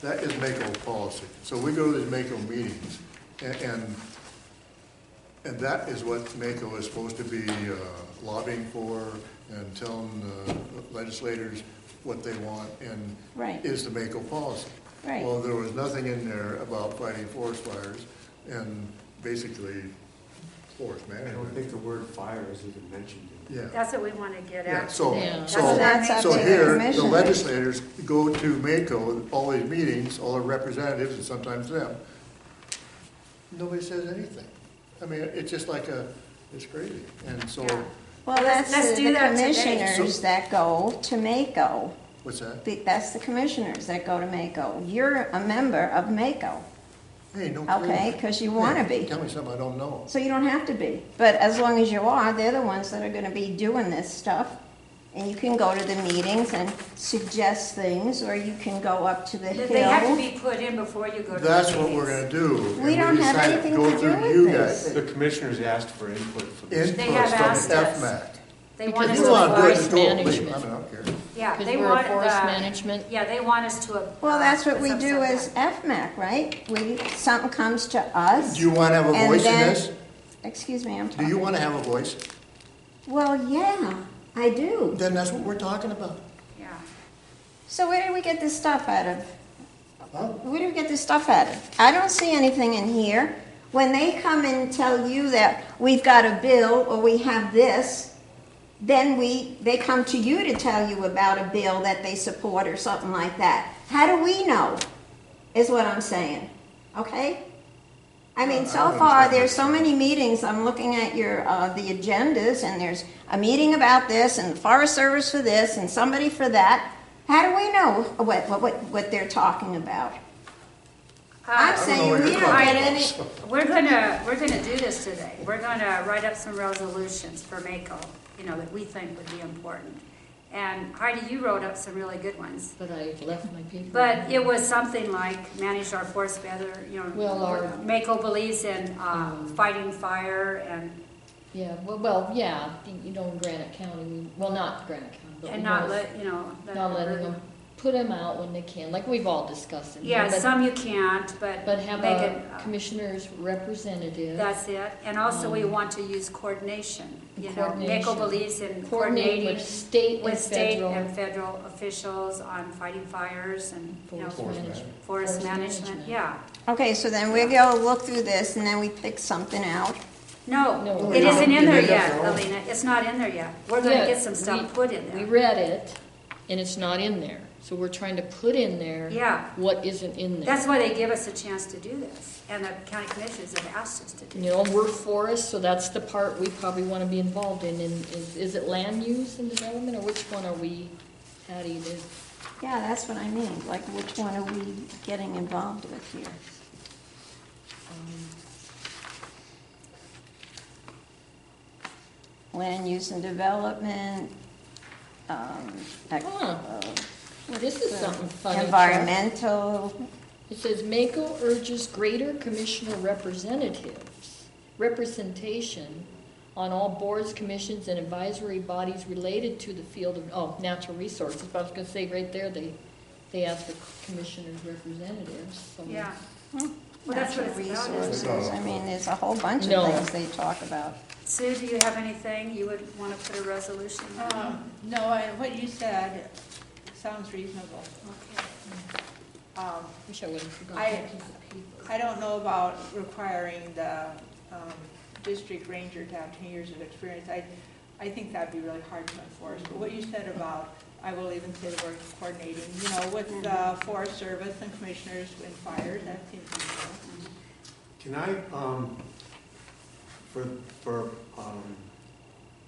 [SPEAKER 3] that is Maco's policy. So we go to these Maco meetings, and that is what Maco is supposed to be lobbying for and telling the legislators what they want, and
[SPEAKER 5] Right,
[SPEAKER 3] is the Maco policy.
[SPEAKER 5] right.
[SPEAKER 3] Well, there was nothing in there about fighting forest fires and basically forest
[SPEAKER 7] I don't
[SPEAKER 3] management.
[SPEAKER 7] think the word fire is even mentioned in
[SPEAKER 3] Yeah.
[SPEAKER 2] that's what we want to get
[SPEAKER 3] Yeah,
[SPEAKER 2] at.
[SPEAKER 3] so,
[SPEAKER 1] Yeah.
[SPEAKER 2] That's
[SPEAKER 3] so,
[SPEAKER 2] what
[SPEAKER 5] That's up
[SPEAKER 3] so
[SPEAKER 5] to the
[SPEAKER 3] here, the
[SPEAKER 5] commissioner.
[SPEAKER 3] legislators go to Maco, all these meetings, all the representatives, and sometimes them. Nobody says anything. I mean, it's just like it's crazy. And so,
[SPEAKER 2] Yeah.
[SPEAKER 5] Well, that's
[SPEAKER 2] Let's do
[SPEAKER 5] the
[SPEAKER 2] that today.
[SPEAKER 5] commissioners that go to Maco.
[SPEAKER 3] what's that?
[SPEAKER 5] That's the commissioners that go to Maco. You're a member of Maco,
[SPEAKER 3] Hey, no.
[SPEAKER 5] okay,
[SPEAKER 3] kidding.
[SPEAKER 5] because you want to
[SPEAKER 3] Hey,
[SPEAKER 5] be.
[SPEAKER 3] Tell me something I don't know.
[SPEAKER 5] So you don't have to be. But as long as you are, they're the ones that are going to be doing this stuff. And you can go to the meetings and suggest things, or you can go up to the
[SPEAKER 2] They have to
[SPEAKER 5] hill.
[SPEAKER 2] be put in before you go to the
[SPEAKER 3] That's what
[SPEAKER 2] meetings.
[SPEAKER 3] we're gonna do.
[SPEAKER 5] We
[SPEAKER 3] and
[SPEAKER 5] don't have
[SPEAKER 3] decided
[SPEAKER 5] anything
[SPEAKER 3] go
[SPEAKER 5] to
[SPEAKER 3] through
[SPEAKER 5] do with
[SPEAKER 3] you
[SPEAKER 5] this.
[SPEAKER 3] guys.
[SPEAKER 7] The commissioners asked for input for this.
[SPEAKER 2] They
[SPEAKER 3] Input
[SPEAKER 2] have
[SPEAKER 3] from
[SPEAKER 2] asked us.
[SPEAKER 3] FMAC.
[SPEAKER 2] They want us
[SPEAKER 3] If
[SPEAKER 2] to
[SPEAKER 3] you want to do it,
[SPEAKER 2] apply.
[SPEAKER 3] just go, leave.
[SPEAKER 1] Management.
[SPEAKER 3] I mean, I don't care.
[SPEAKER 2] Yeah,
[SPEAKER 1] Because
[SPEAKER 2] they
[SPEAKER 1] we're
[SPEAKER 2] want,
[SPEAKER 1] forest management.
[SPEAKER 2] yeah, they want us to.
[SPEAKER 5] Well, that's what
[SPEAKER 2] put
[SPEAKER 5] we
[SPEAKER 2] some
[SPEAKER 5] do
[SPEAKER 2] stuff
[SPEAKER 5] as
[SPEAKER 2] in.
[SPEAKER 5] FMAC, right? Something comes to us.
[SPEAKER 3] Do you wanna have a
[SPEAKER 5] and
[SPEAKER 3] voice in
[SPEAKER 5] then-
[SPEAKER 3] this?
[SPEAKER 5] Excuse me, I'm
[SPEAKER 3] Do
[SPEAKER 5] talking.
[SPEAKER 3] you wanna have a voice?
[SPEAKER 5] Well, yeah, I do.
[SPEAKER 3] Then that's what we're talking about.
[SPEAKER 2] Yeah.
[SPEAKER 5] So where do we get this stuff out of?
[SPEAKER 3] Huh?
[SPEAKER 5] Where do we get this stuff out of? I don't see anything in here. When they come and tell you that we've got a bill or we have this, then they come to you to tell you about a bill that they support or something like that. How do we know, is what I'm saying, okay? I mean,
[SPEAKER 3] I
[SPEAKER 5] so
[SPEAKER 3] don't
[SPEAKER 5] far,
[SPEAKER 3] understand
[SPEAKER 5] there's
[SPEAKER 3] that.
[SPEAKER 5] so many meetings, I'm looking at the agendas, and there's a meeting about this, and the Forest Service for this, and somebody for that. How do we know what they're talking about? I'm
[SPEAKER 2] Uh,
[SPEAKER 5] saying
[SPEAKER 3] what
[SPEAKER 5] we
[SPEAKER 3] you're
[SPEAKER 5] don't
[SPEAKER 3] talking
[SPEAKER 5] get
[SPEAKER 3] about.
[SPEAKER 5] any,
[SPEAKER 2] We're gonna do this today. We're gonna write up some resolutions for Maco, you know, that we think would be important. And Heidi, you wrote up some really good ones.
[SPEAKER 1] But I left my paper.
[SPEAKER 2] But it was something like manage our forest better, you know.
[SPEAKER 1] Well, our-
[SPEAKER 2] Maco believes in fighting fire
[SPEAKER 1] Yeah, well, yeah, you know, in Granite County, well, not Granite County, but.
[SPEAKER 2] and
[SPEAKER 1] we
[SPEAKER 2] not
[SPEAKER 1] know-
[SPEAKER 2] let, you know.
[SPEAKER 1] Not letting them put them out when they can, like we've all discussed in here.
[SPEAKER 2] Yeah,
[SPEAKER 1] but-
[SPEAKER 2] some you can't, but
[SPEAKER 1] But have
[SPEAKER 2] make
[SPEAKER 1] a
[SPEAKER 2] it,
[SPEAKER 1] commissioner's representative.
[SPEAKER 2] that's it. And also we want to use coordination, you know. Maco
[SPEAKER 1] Coordination.
[SPEAKER 2] believes in
[SPEAKER 1] Coordinate
[SPEAKER 2] coordinating
[SPEAKER 1] with state and
[SPEAKER 2] with state
[SPEAKER 1] federal
[SPEAKER 2] and federal officials on fighting fires and, you know,
[SPEAKER 1] forest
[SPEAKER 3] Forest
[SPEAKER 1] management.
[SPEAKER 2] forest management, yeah.
[SPEAKER 5] okay, so then we go look through this, and then we pick something out.
[SPEAKER 2] No,
[SPEAKER 1] No,
[SPEAKER 2] it
[SPEAKER 1] we
[SPEAKER 2] isn't
[SPEAKER 3] don't.
[SPEAKER 2] in there
[SPEAKER 3] You
[SPEAKER 2] yet,
[SPEAKER 3] don't know.
[SPEAKER 2] Alina, it's not in there yet. We're gonna
[SPEAKER 1] Yeah,
[SPEAKER 2] get some stuff put in
[SPEAKER 1] We
[SPEAKER 2] there.
[SPEAKER 1] read it, and it's not in there, so we're trying to put in there
[SPEAKER 2] Yeah,
[SPEAKER 1] what isn't in there.
[SPEAKER 2] that's why they give us a chance to do this, and the county commissioners have asked us to do
[SPEAKER 1] You know, we're forest, so that's the part we probably want to be involved in, and is it land use and development, or which one are we, Patty,
[SPEAKER 5] Yeah, that's what I mean, like, which one are we getting involved with here? Land use and development,
[SPEAKER 1] Huh. Well, this is something funny. Chuck.
[SPEAKER 5] environmental,
[SPEAKER 1] It says Maco urges greater commissioner representation on all boards, commissions, and advisory bodies related to the field of, natural resources. But I was gonna say, right there, they asked for commissioners' representatives, so.
[SPEAKER 2] Yeah. Well, that's what
[SPEAKER 5] natural
[SPEAKER 2] it's about, isn't it?
[SPEAKER 5] resources, I mean, there's a whole bunch
[SPEAKER 1] No.
[SPEAKER 5] of things they talk about.
[SPEAKER 2] Sue, do you have anything you would want to put a resolution on?
[SPEAKER 4] No, what you said sounds reasonable.
[SPEAKER 2] Okay.
[SPEAKER 1] Wish I wouldn't forgotten
[SPEAKER 4] I-
[SPEAKER 1] a piece of paper.
[SPEAKER 4] I don't know about requiring the district ranger to have 10 years of experience. I think that'd be really hard to enforce. But what you said about, I will even say the word coordinating, you know, with the Forest Service and commissioners and fires, that seems reasonable.
[SPEAKER 7] Can I,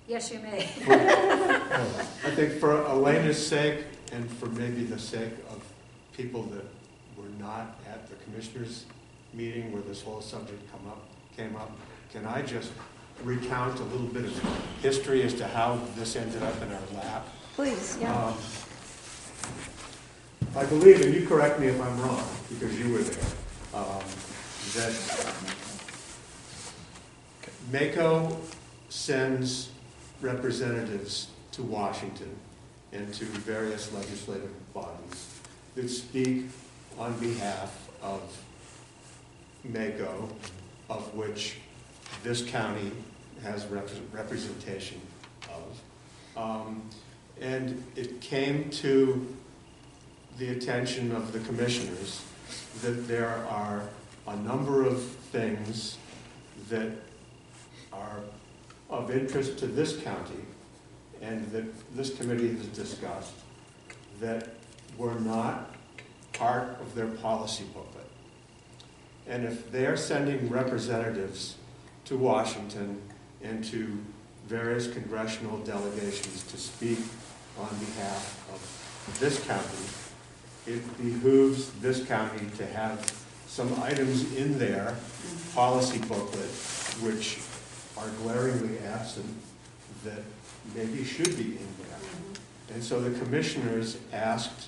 [SPEAKER 2] Yes, you may.
[SPEAKER 7] I think for Elena's sake and for maybe the sake of people that were not at the commissioners' meeting where this whole subject came up, can I just recount a little bit of history as to how this ended up in our lap?
[SPEAKER 5] Please, yeah.
[SPEAKER 7] I believe, and you correct me if I'm wrong, because you were there, that Maco sends representatives to Washington and to various legislative bodies that speak on behalf of Maco, of which this county has representation of. And it came to the attention of the commissioners that there are a number of things that are of interest to this county and that this committee has discussed that were not part of their policy booklet. And if they're sending representatives to Washington and to various congressional delegations to speak on behalf of this county, it behooves this county to have some items in their policy booklet which are glaringly absent that maybe should be in there. And so the commissioners asked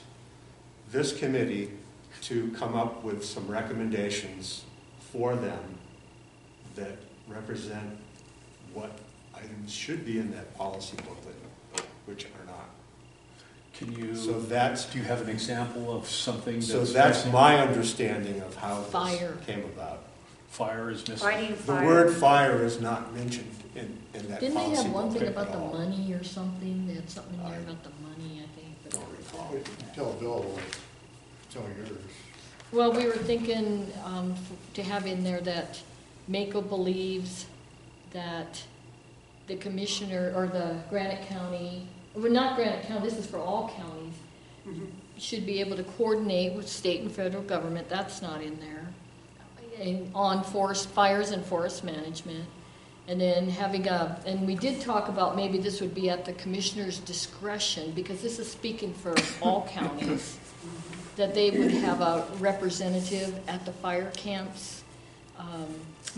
[SPEAKER 7] this committee to come up with some recommendations for them that represent what items should be in that policy booklet, which are not.
[SPEAKER 6] Can you,
[SPEAKER 7] So that's,
[SPEAKER 6] do you have an example of something that's?
[SPEAKER 7] so that's
[SPEAKER 6] missing?
[SPEAKER 7] my understanding of how
[SPEAKER 1] Fire.
[SPEAKER 7] this came about.
[SPEAKER 6] Fire is missing.
[SPEAKER 2] Fighting
[SPEAKER 7] The
[SPEAKER 2] fire.
[SPEAKER 7] word fire is not mentioned in that
[SPEAKER 1] Didn't they
[SPEAKER 7] policy
[SPEAKER 1] have one thing
[SPEAKER 7] booklet
[SPEAKER 1] about
[SPEAKER 7] at
[SPEAKER 1] the
[SPEAKER 7] all.
[SPEAKER 1] money or something? They had something in there about the money, I think. but-
[SPEAKER 7] Don't recall.
[SPEAKER 3] Tell Bill, tell yours.
[SPEAKER 1] Well, we were thinking to have in there that Maco believes that the commissioner, or the Granite County, well, not Granite County, this is for all counties,
[SPEAKER 2] Mhm.
[SPEAKER 1] should be able to coordinate with state and federal government, that's not in there, and on forest fires and forest management. And then having and we did talk about maybe this would be at the commissioner's discretion, because this is speaking for all counties, that they would have a representative at the fire camps.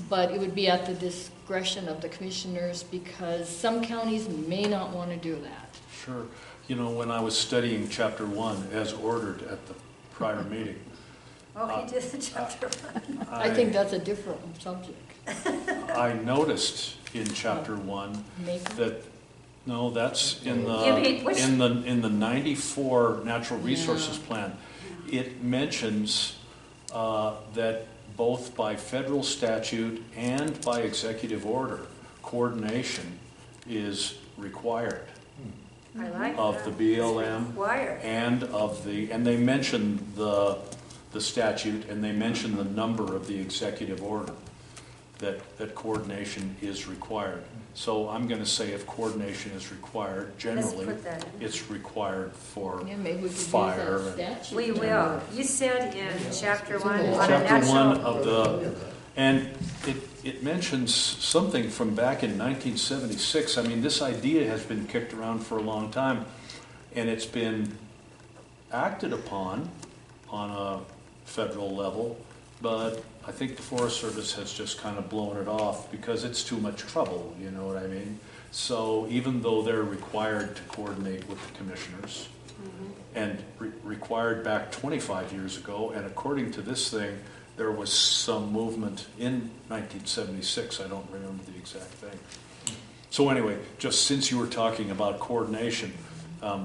[SPEAKER 1] But it would be at the discretion of the commissioners, because some counties may not want to do that.
[SPEAKER 6] Sure. You know, when I was studying chapter 1 as ordered at the prior meeting,
[SPEAKER 2] Oh, he did the chapter one.
[SPEAKER 1] I think that's a different subject.
[SPEAKER 6] I noticed in chapter 1
[SPEAKER 1] Maco?
[SPEAKER 6] that, no, that's in
[SPEAKER 2] You mean which-
[SPEAKER 6] the 94 Natural Resources
[SPEAKER 1] Yeah.
[SPEAKER 6] Plan. It mentions that both by federal statute and by executive order, coordination is required
[SPEAKER 2] I like that.
[SPEAKER 6] of the BLM
[SPEAKER 2] Required.
[SPEAKER 6] and and they mention the statute, and they mention the number of the executive order, that coordination is required. So I'm gonna say if coordination is required,
[SPEAKER 2] Let's
[SPEAKER 6] generally,
[SPEAKER 2] put that in.
[SPEAKER 6] it's required for
[SPEAKER 1] Yeah, maybe we could use
[SPEAKER 6] fire
[SPEAKER 1] that
[SPEAKER 6] and-
[SPEAKER 1] statute.
[SPEAKER 2] We will. You said in chapter
[SPEAKER 1] It's in
[SPEAKER 2] one,
[SPEAKER 1] the
[SPEAKER 2] on a
[SPEAKER 6] Chapter 1
[SPEAKER 2] natural,
[SPEAKER 6] of the, and it mentions something from back in 1976. I mean, this idea has been kicked around for a long time, and it's been acted upon on a federal level, but I think the Forest Service has just kind of blown it off because it's too much trouble, you know what I mean? So even though they're required to coordinate with the commissioners, and required back 25 years ago, and according to this thing, there was some movement in 1976, I don't remember the exact thing. So anyway, just since you were talking about coordination,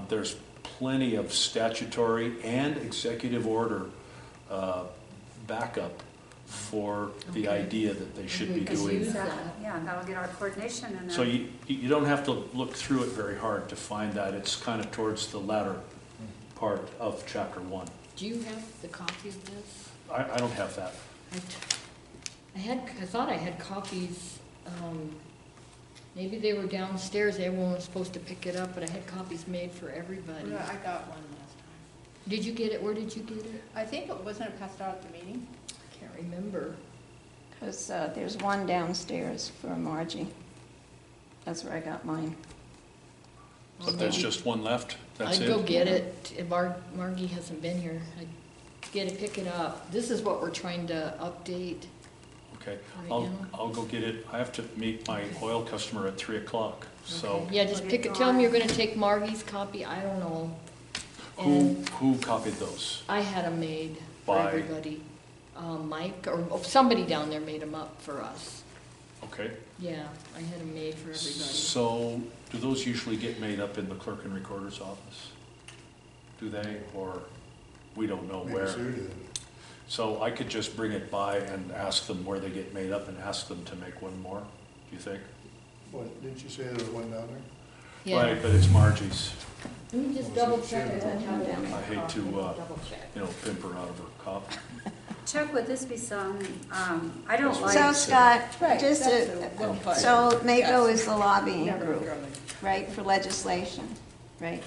[SPEAKER 6] there's plenty of statutory and executive order backup for the
[SPEAKER 1] Okay.
[SPEAKER 6] idea that they should be
[SPEAKER 1] We could
[SPEAKER 6] doing
[SPEAKER 1] use
[SPEAKER 6] that.
[SPEAKER 1] that.
[SPEAKER 2] yeah, that'll get our coordination and then.
[SPEAKER 6] So you don't have to look through it very hard to find that. It's kind of towards the latter part of chapter 1.
[SPEAKER 1] Do you have the copy of this?
[SPEAKER 6] I don't have that.
[SPEAKER 1] I thought I had copies, Maybe they were downstairs, everyone was supposed to pick it up, but I had copies made for everybody.
[SPEAKER 4] Yeah, I got one last time.
[SPEAKER 1] Did you get it? Where did you get it?
[SPEAKER 4] I think it wasn't passed out at the meeting.
[SPEAKER 1] Can't remember.
[SPEAKER 5] Because there's one downstairs for Margie. That's where I got mine.
[SPEAKER 6] But there's just one left, that's
[SPEAKER 1] I'd
[SPEAKER 6] it?
[SPEAKER 1] go get it. If Margie hasn't been here, I'd get it, pick it up. This is what we're trying to update.
[SPEAKER 6] Okay,
[SPEAKER 1] Right now.
[SPEAKER 6] I'll go get it. I have to meet my oil customer at 3 o'clock, so
[SPEAKER 1] Okay. Yeah, just pick it, tell them you're gonna take Margie's copy, I don't know. And
[SPEAKER 6] who copied those?
[SPEAKER 1] I had them made for
[SPEAKER 6] By-
[SPEAKER 1] everybody. Mike, or somebody down there made them up for us.
[SPEAKER 6] Okay,
[SPEAKER 1] Yeah, I had them made for everybody.
[SPEAKER 6] so do those usually get made up in the clerk and recorder's office? Do they, or we don't know
[SPEAKER 3] Maybe
[SPEAKER 6] where?
[SPEAKER 3] Sue did.
[SPEAKER 6] So I could just bring it by and ask them where they get made up and ask them to make one more, do you think?
[SPEAKER 3] What, didn't you say there was one down there?
[SPEAKER 1] Yeah,
[SPEAKER 6] Right, but it's Margie's.
[SPEAKER 1] let me just double check it.
[SPEAKER 5] Sure.
[SPEAKER 6] I hate to,
[SPEAKER 1] Double check.
[SPEAKER 6] pimp her out of her copy.
[SPEAKER 2] Chuck, would this be some, I don't
[SPEAKER 6] So,
[SPEAKER 2] like.
[SPEAKER 5] So Scott,
[SPEAKER 4] Right,
[SPEAKER 5] just
[SPEAKER 4] that's
[SPEAKER 5] to,
[SPEAKER 4] the one part.
[SPEAKER 5] so Maco is the lobbying
[SPEAKER 4] Never
[SPEAKER 5] group,
[SPEAKER 4] drumming.
[SPEAKER 5] right, for legislation, right?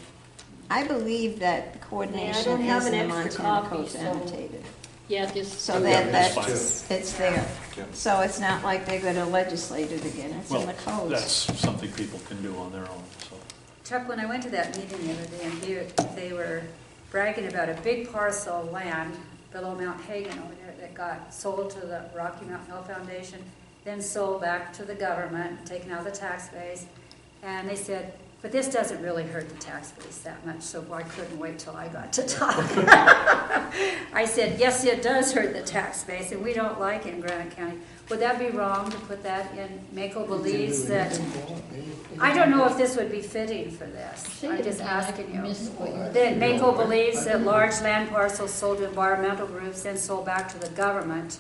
[SPEAKER 5] I believe that the
[SPEAKER 1] Yeah, I
[SPEAKER 5] coordination
[SPEAKER 1] don't have
[SPEAKER 5] is in
[SPEAKER 1] an
[SPEAKER 5] the
[SPEAKER 1] extra
[SPEAKER 5] Montana
[SPEAKER 1] copy,
[SPEAKER 5] Codes
[SPEAKER 1] so-
[SPEAKER 5] annotated.
[SPEAKER 1] Yeah, just.
[SPEAKER 5] So
[SPEAKER 6] Yeah,
[SPEAKER 5] that,
[SPEAKER 6] that's
[SPEAKER 5] it's there.
[SPEAKER 6] Yeah.
[SPEAKER 5] So it's not like they're gonna legislate it again, it's in
[SPEAKER 6] Well,
[SPEAKER 5] the codes.
[SPEAKER 6] that's something people can do on their own, so.
[SPEAKER 2] Chuck, when I went to that meeting the other day, and they were bragging about a big parcel of land below Mount Hagen over there that got sold to the Rocky Mountain Hill Foundation, then sold back to the government, taken out of the tax base. And they said, but this doesn't really hurt the tax base that much, so I couldn't wait till I got to talk. I said, yes, it does hurt the tax base, and we don't like it in Granite County. Would that be wrong to put that in? Maco believes that, I don't know if this would be fitting for this. I'm just asking you. That Maco believes that large land parcels sold to environmental groups then sold back to the government,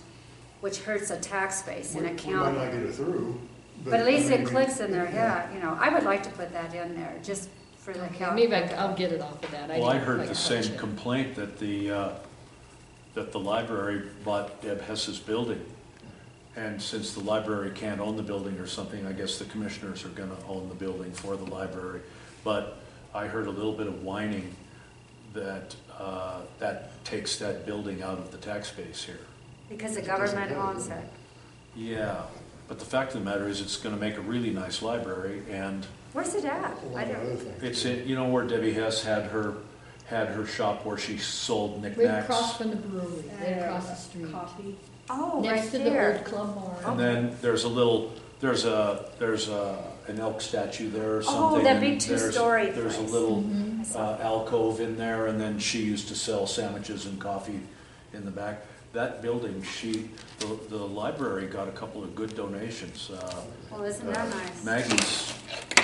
[SPEAKER 2] which hurts the tax base in a
[SPEAKER 3] We might
[SPEAKER 2] county.
[SPEAKER 3] not get it through.
[SPEAKER 2] But at least
[SPEAKER 3] I
[SPEAKER 2] it
[SPEAKER 3] mean,
[SPEAKER 2] clicks in their head, you know. I would like to put that in there, just for the
[SPEAKER 1] Okay,
[SPEAKER 2] county.
[SPEAKER 1] maybe I'll get it off of that.
[SPEAKER 6] Well, I
[SPEAKER 1] didn't
[SPEAKER 6] heard
[SPEAKER 1] quite
[SPEAKER 6] the
[SPEAKER 1] catch
[SPEAKER 6] same
[SPEAKER 1] it.
[SPEAKER 6] complaint that the library bought Deb Hess's building. And since the library can't own the building or something, I guess the commissioners are gonna own the building for the library. But I heard a little bit of whining that, that takes that building out of the tax base here.
[SPEAKER 2] Because the government owns it.
[SPEAKER 6] Yeah, but the fact of the matter is, it's gonna make a really nice library, and
[SPEAKER 2] Where's it at?
[SPEAKER 3] A lot
[SPEAKER 2] I
[SPEAKER 3] of other
[SPEAKER 2] don't,
[SPEAKER 3] things.
[SPEAKER 6] it's in, you know where Debbie Hess had her shop where she sold
[SPEAKER 1] Right
[SPEAKER 6] knickknacks?
[SPEAKER 1] across from the brewery, right across the street.
[SPEAKER 4] Coffee.
[SPEAKER 2] oh,
[SPEAKER 1] Next
[SPEAKER 2] right
[SPEAKER 1] to the
[SPEAKER 2] there.
[SPEAKER 1] old club bar.
[SPEAKER 6] And then there's an elk statue there or something.
[SPEAKER 2] Oh, that big
[SPEAKER 6] and there's-
[SPEAKER 2] two-story
[SPEAKER 6] There's a
[SPEAKER 2] place.
[SPEAKER 6] little
[SPEAKER 1] Mhm.
[SPEAKER 2] I saw that.
[SPEAKER 6] alcove in there, and then she used to sell sandwiches and coffee in the back. That building, the library got a couple of good donations.
[SPEAKER 2] Well, isn't that nice?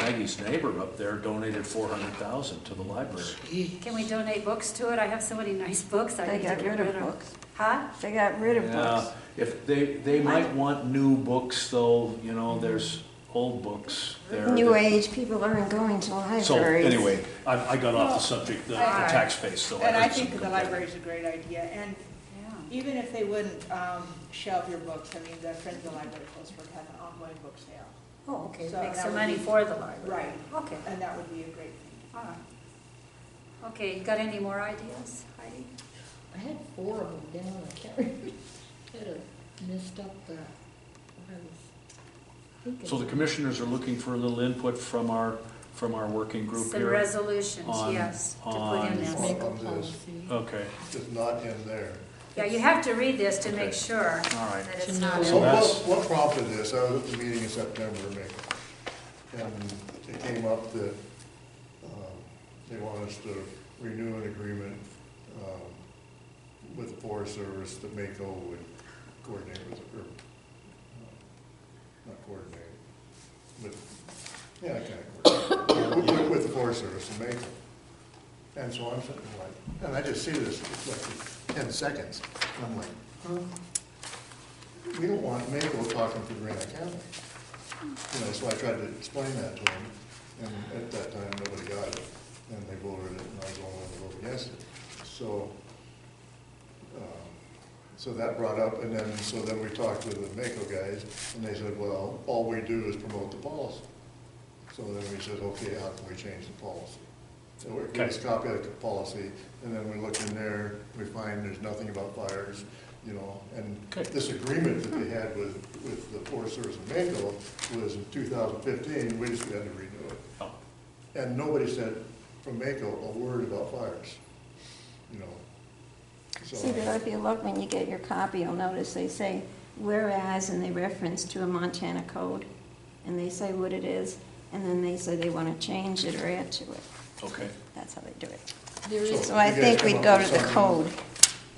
[SPEAKER 6] Maggie's neighbor up there donated $400,000 to the library.
[SPEAKER 2] Can we donate books to it? I have so many nice books I
[SPEAKER 5] They
[SPEAKER 2] need to
[SPEAKER 5] got
[SPEAKER 2] get
[SPEAKER 5] rid of books.
[SPEAKER 2] Huh?
[SPEAKER 5] They got rid of
[SPEAKER 6] Yeah,
[SPEAKER 5] books.
[SPEAKER 6] if they might want new books though, you know, there's old books there.
[SPEAKER 5] New
[SPEAKER 6] that-
[SPEAKER 5] age, people aren't going to libraries.
[SPEAKER 6] So anyway, I got off the subject, the
[SPEAKER 2] Alright.
[SPEAKER 6] tax base, so.
[SPEAKER 4] And I
[SPEAKER 6] heard
[SPEAKER 4] think
[SPEAKER 6] some
[SPEAKER 4] the
[SPEAKER 6] complaint.
[SPEAKER 4] library's a great idea, and
[SPEAKER 2] Yeah.
[SPEAKER 4] even if they wouldn't shelve your books, I mean, the Friends of the Library Closeport has an ongoing book sale.
[SPEAKER 2] Oh, okay,
[SPEAKER 4] So
[SPEAKER 2] make
[SPEAKER 4] that
[SPEAKER 2] some
[SPEAKER 4] would
[SPEAKER 2] money
[SPEAKER 4] be-
[SPEAKER 2] for the library.
[SPEAKER 4] Right.
[SPEAKER 2] Okay,
[SPEAKER 4] And that would be a great thing.
[SPEAKER 2] all right. Okay, you got any more ideas, Heidi?
[SPEAKER 1] I had 4 of them down, I can't remember. I had messed up what I was thinking.
[SPEAKER 6] So the commissioners are looking for a little input from our working group
[SPEAKER 2] Some
[SPEAKER 6] here?
[SPEAKER 2] resolutions,
[SPEAKER 6] on-
[SPEAKER 2] yes, to put
[SPEAKER 6] on-
[SPEAKER 2] in
[SPEAKER 1] Just
[SPEAKER 2] this.
[SPEAKER 1] make a
[SPEAKER 3] On this.
[SPEAKER 1] policy.
[SPEAKER 6] Okay,
[SPEAKER 3] It's not in there.
[SPEAKER 2] Yeah, you have to read this to
[SPEAKER 6] Okay.
[SPEAKER 2] make sure
[SPEAKER 6] all right.
[SPEAKER 2] that it's
[SPEAKER 1] So
[SPEAKER 2] not.
[SPEAKER 1] now-
[SPEAKER 6] So
[SPEAKER 3] What-
[SPEAKER 6] that's-
[SPEAKER 3] What prompted this? I was at the meeting in September, maybe, and it came up that they want us to renew an agreement with the Forest Service that Maco would coordinate with, or not coordinate, but, yeah, kind of coordinate with the Forest Service and Maco. And so I'm sitting like, and I just see this, it's like 10 seconds, and I'm like, huh? We don't want Maple talking to Granite County. You know, so I tried to explain that to him, and at that time, nobody got it, and they voted it, and I was the only one to vote against it. So that brought up, and then we talked to the Maco guys, and they said, well, all we do is promote the policy. So then we said, okay, how can we change the policy? So we give us a copy of the policy, and then we look in there, we find there's nothing about fires, you know, and
[SPEAKER 6] Okay.
[SPEAKER 3] this agreement that they had with the Forest Service of Maco was in 2015, we just had to renew it.
[SPEAKER 6] Oh,
[SPEAKER 3] And nobody said from Maco a word about fires, you know. So,
[SPEAKER 5] See, but if you look, when you get your copy, you'll notice they say whereas, and they reference to a Montana code, and they say what it is, and then they say they want to change it or add to it.
[SPEAKER 6] okay.
[SPEAKER 5] That's how they do it.
[SPEAKER 1] There is,
[SPEAKER 5] So I
[SPEAKER 3] you guys
[SPEAKER 5] think
[SPEAKER 3] come
[SPEAKER 5] we'd
[SPEAKER 3] up
[SPEAKER 5] go
[SPEAKER 3] with
[SPEAKER 5] to the
[SPEAKER 3] something-
[SPEAKER 5] code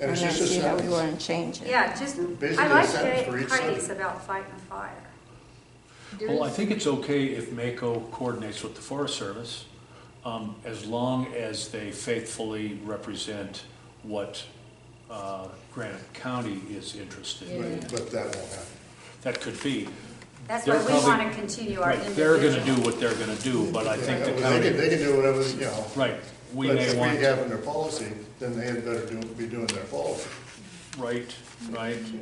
[SPEAKER 3] And
[SPEAKER 5] and
[SPEAKER 3] it's
[SPEAKER 5] then
[SPEAKER 3] just a
[SPEAKER 5] see how we
[SPEAKER 3] sentence.
[SPEAKER 5] want to change it.
[SPEAKER 2] Yeah, just,
[SPEAKER 3] Basically
[SPEAKER 2] I
[SPEAKER 3] a
[SPEAKER 2] like
[SPEAKER 3] sentence for each
[SPEAKER 2] Heidi's
[SPEAKER 3] sentence.
[SPEAKER 2] about fighting fire.
[SPEAKER 1] there
[SPEAKER 6] Well, I
[SPEAKER 1] is,
[SPEAKER 6] think it's okay if Maco coordinates with the Forest Service, as long as they faithfully represent what Granite County is interested in.
[SPEAKER 3] But that won't happen.
[SPEAKER 6] That could be.
[SPEAKER 2] That's
[SPEAKER 6] They're
[SPEAKER 2] why we
[SPEAKER 6] probably-
[SPEAKER 2] want to continue our
[SPEAKER 6] Right,
[SPEAKER 2] individual.
[SPEAKER 6] they're gonna do what they're gonna do, but I think the
[SPEAKER 3] Yeah,
[SPEAKER 6] county,
[SPEAKER 3] they can do whatever, you know.
[SPEAKER 6] right, we
[SPEAKER 3] But
[SPEAKER 6] may
[SPEAKER 3] if
[SPEAKER 6] want,
[SPEAKER 3] we have in their policy, then they had better be doing their policy.
[SPEAKER 6] right,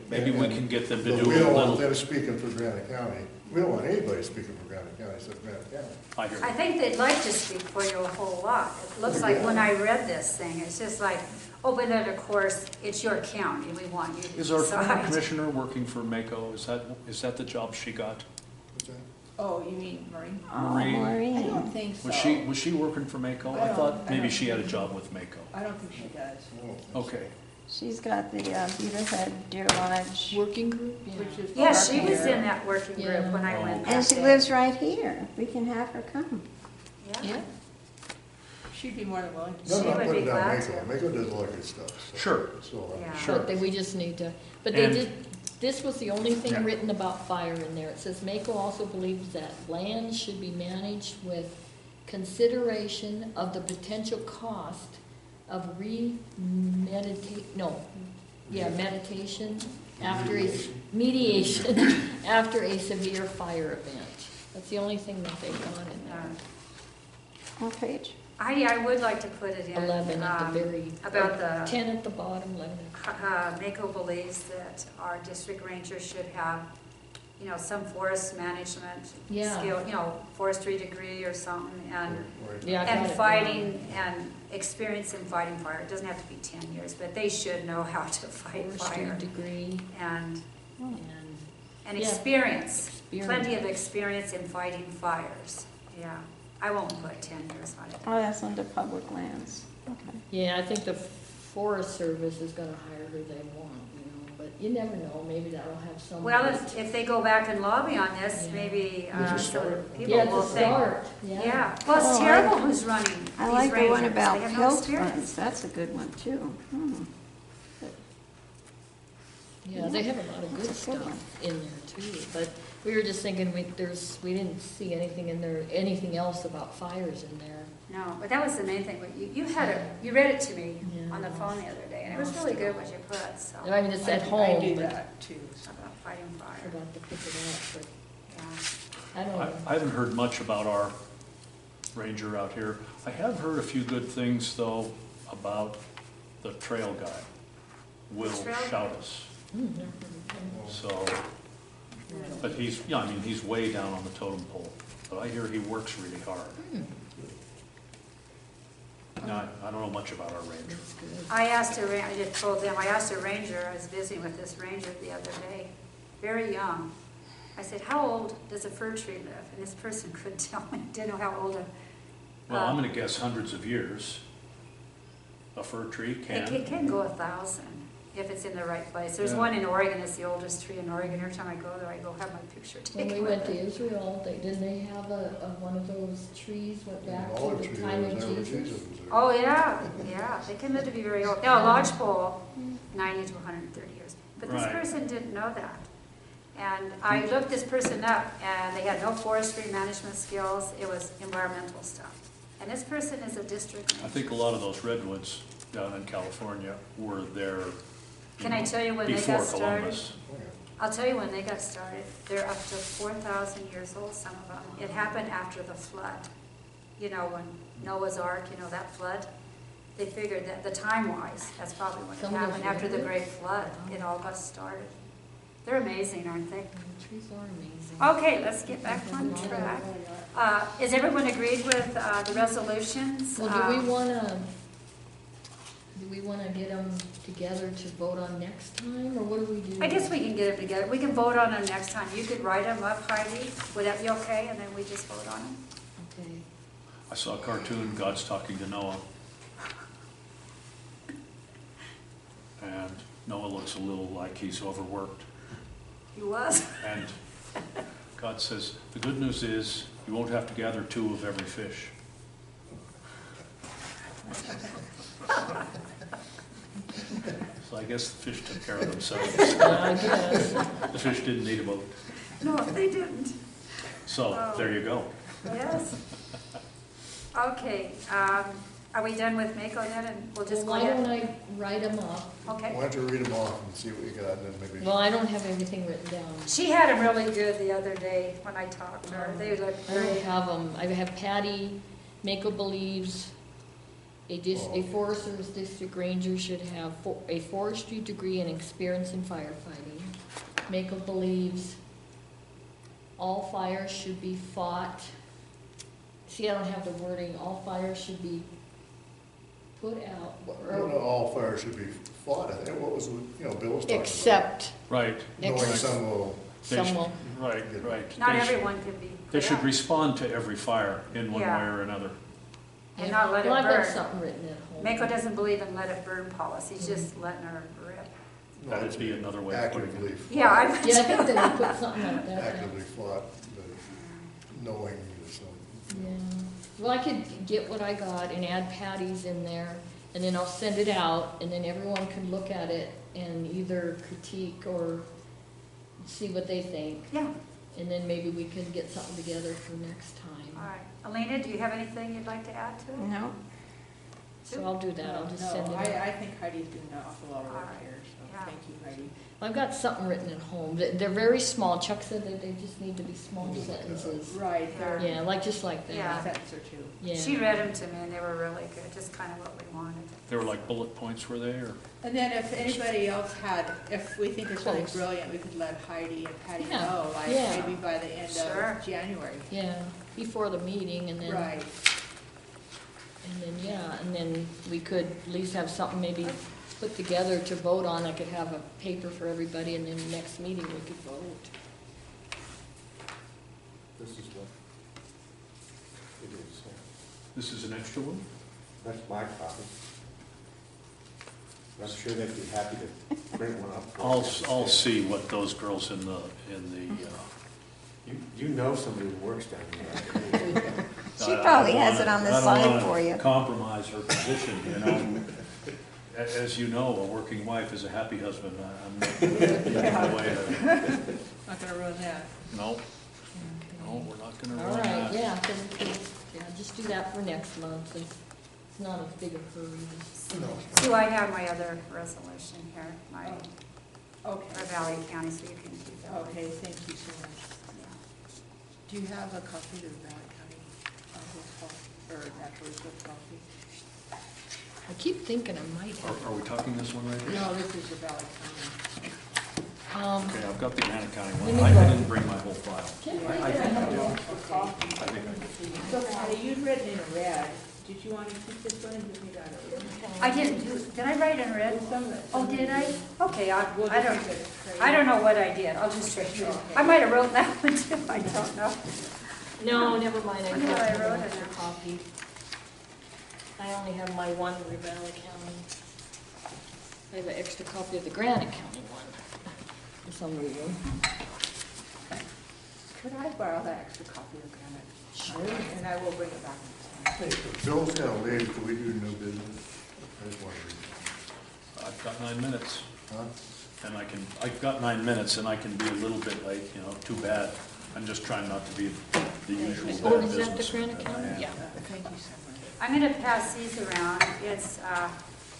[SPEAKER 6] maybe we can get them to
[SPEAKER 3] But
[SPEAKER 6] do
[SPEAKER 3] we
[SPEAKER 6] a
[SPEAKER 3] don't want
[SPEAKER 6] little.
[SPEAKER 3] them speaking for Granite County. We don't want anybody speaking for Granite County except Granite County.
[SPEAKER 6] I hear
[SPEAKER 2] I
[SPEAKER 6] you.
[SPEAKER 2] think they'd like to speak for you a whole lot. It looks like when I read this thing, it's just like, oh, but then of course, it's your county, we want you to
[SPEAKER 6] Is our former
[SPEAKER 2] decide.
[SPEAKER 6] commissioner working for Maco? Is that the job she got?
[SPEAKER 3] What's that?
[SPEAKER 4] Oh, you mean Maureen?
[SPEAKER 5] Oh,
[SPEAKER 6] Maureen.
[SPEAKER 4] I
[SPEAKER 5] Maureen.
[SPEAKER 4] don't think so.
[SPEAKER 6] Was she working for Maco? I
[SPEAKER 4] I
[SPEAKER 6] thought maybe
[SPEAKER 4] don't
[SPEAKER 6] she had a
[SPEAKER 4] think-
[SPEAKER 6] job with Maco.
[SPEAKER 4] I don't think she does.
[SPEAKER 3] I don't think so.
[SPEAKER 6] Okay,
[SPEAKER 5] She's got the Beaverhead Deer Lodge,
[SPEAKER 1] working group, yeah.
[SPEAKER 4] Which is
[SPEAKER 2] Yeah,
[SPEAKER 4] far
[SPEAKER 2] she was
[SPEAKER 4] here.
[SPEAKER 2] in that working group when I
[SPEAKER 6] Yeah.
[SPEAKER 2] went.
[SPEAKER 5] and
[SPEAKER 2] that
[SPEAKER 5] she
[SPEAKER 2] day.
[SPEAKER 5] lives right here. We can have her come.
[SPEAKER 1] Yeah,
[SPEAKER 4] She'd be more than willing to.
[SPEAKER 3] No,
[SPEAKER 2] She
[SPEAKER 3] no,
[SPEAKER 2] would
[SPEAKER 3] put
[SPEAKER 2] be
[SPEAKER 3] it down
[SPEAKER 2] glad
[SPEAKER 3] Maco.
[SPEAKER 2] to.
[SPEAKER 3] Maco does a lot of good stuff. So-
[SPEAKER 6] Sure.
[SPEAKER 3] So,
[SPEAKER 2] Yeah.
[SPEAKER 6] Sure.
[SPEAKER 1] but we just need to, but they
[SPEAKER 6] And-
[SPEAKER 1] did, this was the only thing
[SPEAKER 6] Yeah.
[SPEAKER 1] written about fire in there. It says Maco also believes that land should be managed with consideration of the potential cost of meditation after a, mediation after a severe fire event. That's the only thing that they got in there.
[SPEAKER 5] What page?
[SPEAKER 2] Heidi, I would like to put it in.
[SPEAKER 1] 11 at the very,
[SPEAKER 2] About the,
[SPEAKER 1] 10 at the bottom, 11.
[SPEAKER 2] Maco believes that our district ranger should have, you know, some forest management
[SPEAKER 1] Yeah.
[SPEAKER 2] skill, you know, forestry degree or something, and
[SPEAKER 3] right.
[SPEAKER 1] Yeah, I got
[SPEAKER 2] And
[SPEAKER 1] it
[SPEAKER 2] fighting, and experience in fighting fire, it doesn't have to be 10 years, but they should know how to fight
[SPEAKER 1] Forestry
[SPEAKER 2] fire.
[SPEAKER 1] degree
[SPEAKER 2] And,
[SPEAKER 1] and
[SPEAKER 2] and
[SPEAKER 1] Yeah.
[SPEAKER 2] experience,
[SPEAKER 1] experience.
[SPEAKER 2] plenty of experience in fighting fires, yeah. I won't put 10 years on it.
[SPEAKER 5] Oh, that's under public lands. Okay.
[SPEAKER 1] Yeah, I think the Forest Service is gonna hire who they want, you know, but you never know, maybe that'll have some.
[SPEAKER 2] Well, if they go back and lobby on this,
[SPEAKER 1] Yeah.
[SPEAKER 2] maybe
[SPEAKER 3] It's a
[SPEAKER 2] some
[SPEAKER 3] start.
[SPEAKER 2] people
[SPEAKER 1] Yeah,
[SPEAKER 2] will
[SPEAKER 1] it's a
[SPEAKER 2] think.
[SPEAKER 1] start, yeah.
[SPEAKER 2] Yeah, well, it's
[SPEAKER 5] Oh,
[SPEAKER 2] terrible who's running
[SPEAKER 5] I
[SPEAKER 2] these
[SPEAKER 5] like the one
[SPEAKER 2] rangers.
[SPEAKER 5] about
[SPEAKER 2] They have no
[SPEAKER 5] pilt
[SPEAKER 2] experience.
[SPEAKER 5] funds. That's a good one, too. Hmm.
[SPEAKER 1] Yeah, they have a lot of good
[SPEAKER 5] That's a good one.
[SPEAKER 1] stuff in there too, but we were just thinking, we didn't see anything in there, anything else about fires in there.
[SPEAKER 2] No, but that was the main thing. You had it, you read it to me
[SPEAKER 1] Yeah.
[SPEAKER 2] on the phone the other day, and it was really good what you put, so,
[SPEAKER 1] I mean, it's at
[SPEAKER 4] I
[SPEAKER 1] home,
[SPEAKER 4] do
[SPEAKER 1] but
[SPEAKER 4] that too.
[SPEAKER 2] about fighting
[SPEAKER 1] I
[SPEAKER 2] fire,
[SPEAKER 1] forgot to pick it up,
[SPEAKER 2] yeah.
[SPEAKER 1] but I don't know.
[SPEAKER 6] I haven't heard much about our ranger out here. I have heard a few good things, though, about the trail guy, Will
[SPEAKER 2] Trail guy?
[SPEAKER 6] Shoutus.
[SPEAKER 1] Hmm, never heard of
[SPEAKER 6] So, but he's, yeah, I mean, he's way down on the totem pole, but I hear he works really hard.
[SPEAKER 1] him.
[SPEAKER 6] Now, I don't know much about our ranger.
[SPEAKER 1] That's good.
[SPEAKER 2] I asked I just told them, I asked a ranger, I was visiting with this ranger the other day, very young. I said, how old does a fir tree live? And this person couldn't tell me, didn't know how old
[SPEAKER 6] Well, I'm gonna guess hundreds of years. A fir tree
[SPEAKER 2] it
[SPEAKER 6] can.
[SPEAKER 2] can go 1,000 if it's in the right place. There's
[SPEAKER 6] Yeah.
[SPEAKER 2] one in Oregon, it's the oldest tree in Oregon. Every time I go there, I go have my picture
[SPEAKER 1] When
[SPEAKER 2] taken
[SPEAKER 1] we went
[SPEAKER 2] with
[SPEAKER 1] to
[SPEAKER 2] it.
[SPEAKER 1] Israel, didn't they have one of those trees went back
[SPEAKER 3] All
[SPEAKER 1] to
[SPEAKER 3] the
[SPEAKER 1] the
[SPEAKER 3] trees,
[SPEAKER 1] time of
[SPEAKER 3] never
[SPEAKER 1] Jesus?
[SPEAKER 3] Jesus was there.
[SPEAKER 2] Oh, yeah, yeah, they can live to be very old. Now, a lodgepole, 90 to 130 years. But this
[SPEAKER 6] Right.
[SPEAKER 2] person didn't know that. And I looked this person up, and they had no forestry management skills, it was environmental stuff. And this person is a district
[SPEAKER 6] I
[SPEAKER 2] ranger.
[SPEAKER 6] think a lot of those redwoods down in California were there.
[SPEAKER 2] Can I tell you when they got
[SPEAKER 6] Before
[SPEAKER 2] started?
[SPEAKER 6] Columbus.
[SPEAKER 3] Oh, yeah.
[SPEAKER 2] I'll tell you when they got started. They're up to 4,000 years old, some of them. It happened after the flood. You know, when Noah's Ark, you know, that flood. They figured that the time-wise, that's probably when it
[SPEAKER 1] Some of those
[SPEAKER 2] happened, after the
[SPEAKER 1] redwoods?
[SPEAKER 2] great flood, it all got started. They're amazing, aren't they?
[SPEAKER 1] The trees are amazing.
[SPEAKER 2] Okay, let's get back on track. Is everyone agreed with the resolutions?
[SPEAKER 1] Well, do we wanna get them together to vote on next time, or what do we do?
[SPEAKER 2] I guess we can get them together. We can vote on them next time. You could write them up, Heidi. Would that be okay? And then we just vote on them?
[SPEAKER 1] Okay.
[SPEAKER 6] I saw a cartoon, God's talking to Noah. And Noah looks a little like he's overworked.
[SPEAKER 2] He was?
[SPEAKER 6] And God says, the good news is you won't have to gather 2 of every fish. So I guess the fish took care of themselves.
[SPEAKER 1] I guess.
[SPEAKER 6] The fish didn't need a boat.
[SPEAKER 2] No, they didn't.
[SPEAKER 6] So there you go.
[SPEAKER 2] Yes. Okay, are we done with Maco then, and we'll just go
[SPEAKER 1] Well, why don't
[SPEAKER 2] ahead?
[SPEAKER 1] I write them up?
[SPEAKER 2] Okay.
[SPEAKER 3] Why don't you read them off and see what you got, and then maybe.
[SPEAKER 1] Well, I don't have everything written down.
[SPEAKER 2] She had them really good the other day when I talked to her. They looked
[SPEAKER 1] I don't
[SPEAKER 2] great.
[SPEAKER 1] have them. I have Patty, Maco believes a forester's district ranger should have a forestry degree and experience in firefighting. Maco believes all fires should be fought. See, I don't have the wording. All fires should be put out.
[SPEAKER 3] No, all fires should be fought, I think, what was, Bill was talking about.
[SPEAKER 1] Except
[SPEAKER 6] Right.
[SPEAKER 3] Knowing
[SPEAKER 1] except
[SPEAKER 3] some will,
[SPEAKER 1] some will.
[SPEAKER 6] Right, right.
[SPEAKER 2] Not
[SPEAKER 6] They should-
[SPEAKER 2] everyone could be
[SPEAKER 6] They
[SPEAKER 2] put
[SPEAKER 6] should
[SPEAKER 2] out.
[SPEAKER 6] respond to every fire in one way
[SPEAKER 2] Yeah.
[SPEAKER 6] or another.
[SPEAKER 2] And not let it
[SPEAKER 1] Well, I've got
[SPEAKER 2] burn.
[SPEAKER 1] something written at home.
[SPEAKER 2] Maco doesn't believe in let it burn policies, just letting her rip.
[SPEAKER 6] That'd be another way of putting
[SPEAKER 3] actively
[SPEAKER 6] it.
[SPEAKER 3] fought.
[SPEAKER 2] Yeah, I
[SPEAKER 1] Yeah, I think that we put something like that. down.
[SPEAKER 3] Actively fought, but knowing is some.
[SPEAKER 1] Yeah, well, I could get what I got and add Patty's in there, and then I'll send it out, and then everyone can look at it and either critique or see what they think,
[SPEAKER 2] Yeah,
[SPEAKER 1] and then maybe we can get something together for next time.
[SPEAKER 2] all right. Elena, do you have anything you'd like to add to it?
[SPEAKER 5] No,
[SPEAKER 1] So I'll do that, I'll just send it
[SPEAKER 4] No,
[SPEAKER 1] out.
[SPEAKER 4] I think Heidi's doing an awful lot of work
[SPEAKER 2] All right.
[SPEAKER 4] here, so
[SPEAKER 2] Yeah.
[SPEAKER 4] thank you, Heidi.
[SPEAKER 1] I've got something written at home, they're very small, Chuck said that they just need to be small sentences.
[SPEAKER 4] Right, they're
[SPEAKER 1] Yeah, like, just like that.
[SPEAKER 2] Yeah.
[SPEAKER 4] sets or two.
[SPEAKER 1] Yeah.
[SPEAKER 2] She read them to me, and they were really good, just kind of what we wanted.
[SPEAKER 6] They were like bullet points, were they, or?
[SPEAKER 4] And then if anybody else had, if we think there's something
[SPEAKER 1] Close.
[SPEAKER 4] brilliant, we could let Heidi and Patty
[SPEAKER 1] Yeah,
[SPEAKER 4] know, like
[SPEAKER 1] yeah.
[SPEAKER 4] maybe by the end
[SPEAKER 2] Sure.
[SPEAKER 4] of January.
[SPEAKER 1] Yeah, before the meeting, and then.
[SPEAKER 4] Right.
[SPEAKER 1] And then, yeah, and then we could at least have something maybe put together to vote on. I could have a paper for everybody, and then next meeting we could vote.
[SPEAKER 7] This is what it is.
[SPEAKER 6] This is an extra one?
[SPEAKER 7] That's my copy. I'm sure they'd be happy to print one up. for you.
[SPEAKER 6] I'll see what those girls in the,
[SPEAKER 7] You know somebody who works down there.
[SPEAKER 5] she probably has it on the side for you.
[SPEAKER 6] Compromise her position, you know. As you know, a working wife is a happy husband. I'm not getting in the way of it.
[SPEAKER 4] Not gonna ruin that.
[SPEAKER 6] No, no, we're not gonna
[SPEAKER 1] All
[SPEAKER 6] ruin
[SPEAKER 1] right,
[SPEAKER 6] that.
[SPEAKER 1] yeah, yeah, just do that for next month. It's not a big a hurry.
[SPEAKER 2] So I have my other resolution here, my
[SPEAKER 4] Okay,
[SPEAKER 2] for Valley County, so you can keep that.
[SPEAKER 4] okay, thank you so much.
[SPEAKER 2] Yeah.
[SPEAKER 4] Do you have a copy of the Valley County, or natural resource policy?
[SPEAKER 1] I keep thinking I might have.
[SPEAKER 6] Are we talking this one right here?
[SPEAKER 4] No, this is the Valley County.
[SPEAKER 6] Okay, I've got the Granite County
[SPEAKER 1] Let
[SPEAKER 6] one.
[SPEAKER 1] me
[SPEAKER 6] I
[SPEAKER 1] go.
[SPEAKER 6] didn't bring my whole file. I think I do. I think I do.
[SPEAKER 4] So Patty, you've written in red, did you want to keep this one and give me that other one?
[SPEAKER 2] I did I write in red? Oh, did I? Okay,
[SPEAKER 4] We'll
[SPEAKER 2] I
[SPEAKER 4] just
[SPEAKER 2] don't,
[SPEAKER 4] keep it straight.
[SPEAKER 2] I don't know what I did, I'll just check it. I might have wrote that one too, I don't know.
[SPEAKER 1] No, never mind, I
[SPEAKER 2] Wonder what I
[SPEAKER 1] got
[SPEAKER 2] wrote
[SPEAKER 1] an
[SPEAKER 2] in
[SPEAKER 1] extra
[SPEAKER 2] there.
[SPEAKER 1] copy. I only have my one for Valley County. I have an extra copy of the Granite County one, for some reason.
[SPEAKER 4] Could I borrow that extra copy of Granite?
[SPEAKER 1] Sure.
[SPEAKER 4] And I will bring it back next time.
[SPEAKER 3] Hey, if Bill's gonna leave, can we do new business? I just wanted to,
[SPEAKER 6] I've got 9 minutes,
[SPEAKER 3] huh?
[SPEAKER 6] and I've got 9 minutes, and I can be a little bit late, you know, too bad. I'm just trying not to be the usual
[SPEAKER 1] Oh,
[SPEAKER 6] bad
[SPEAKER 1] is that the
[SPEAKER 6] business.
[SPEAKER 1] Granite County?
[SPEAKER 6] I am.
[SPEAKER 1] Yeah.
[SPEAKER 4] Thank you so much.
[SPEAKER 2] I'm gonna pass these around. It's,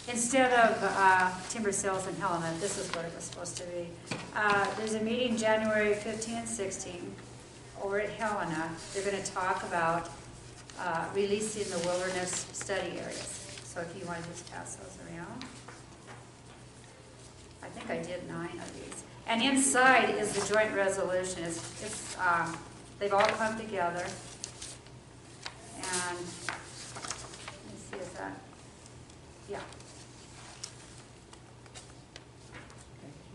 [SPEAKER 2] instead of timber sales in Helena, this is what it was supposed to be. There's a meeting January 15 and 16 over at Helena. They're gonna talk about releasing the wilderness study areas. So if you want to just pass those around. I think I did 9 of these. And inside is the joint resolution. They've all come together. And, let me see, is that, yeah.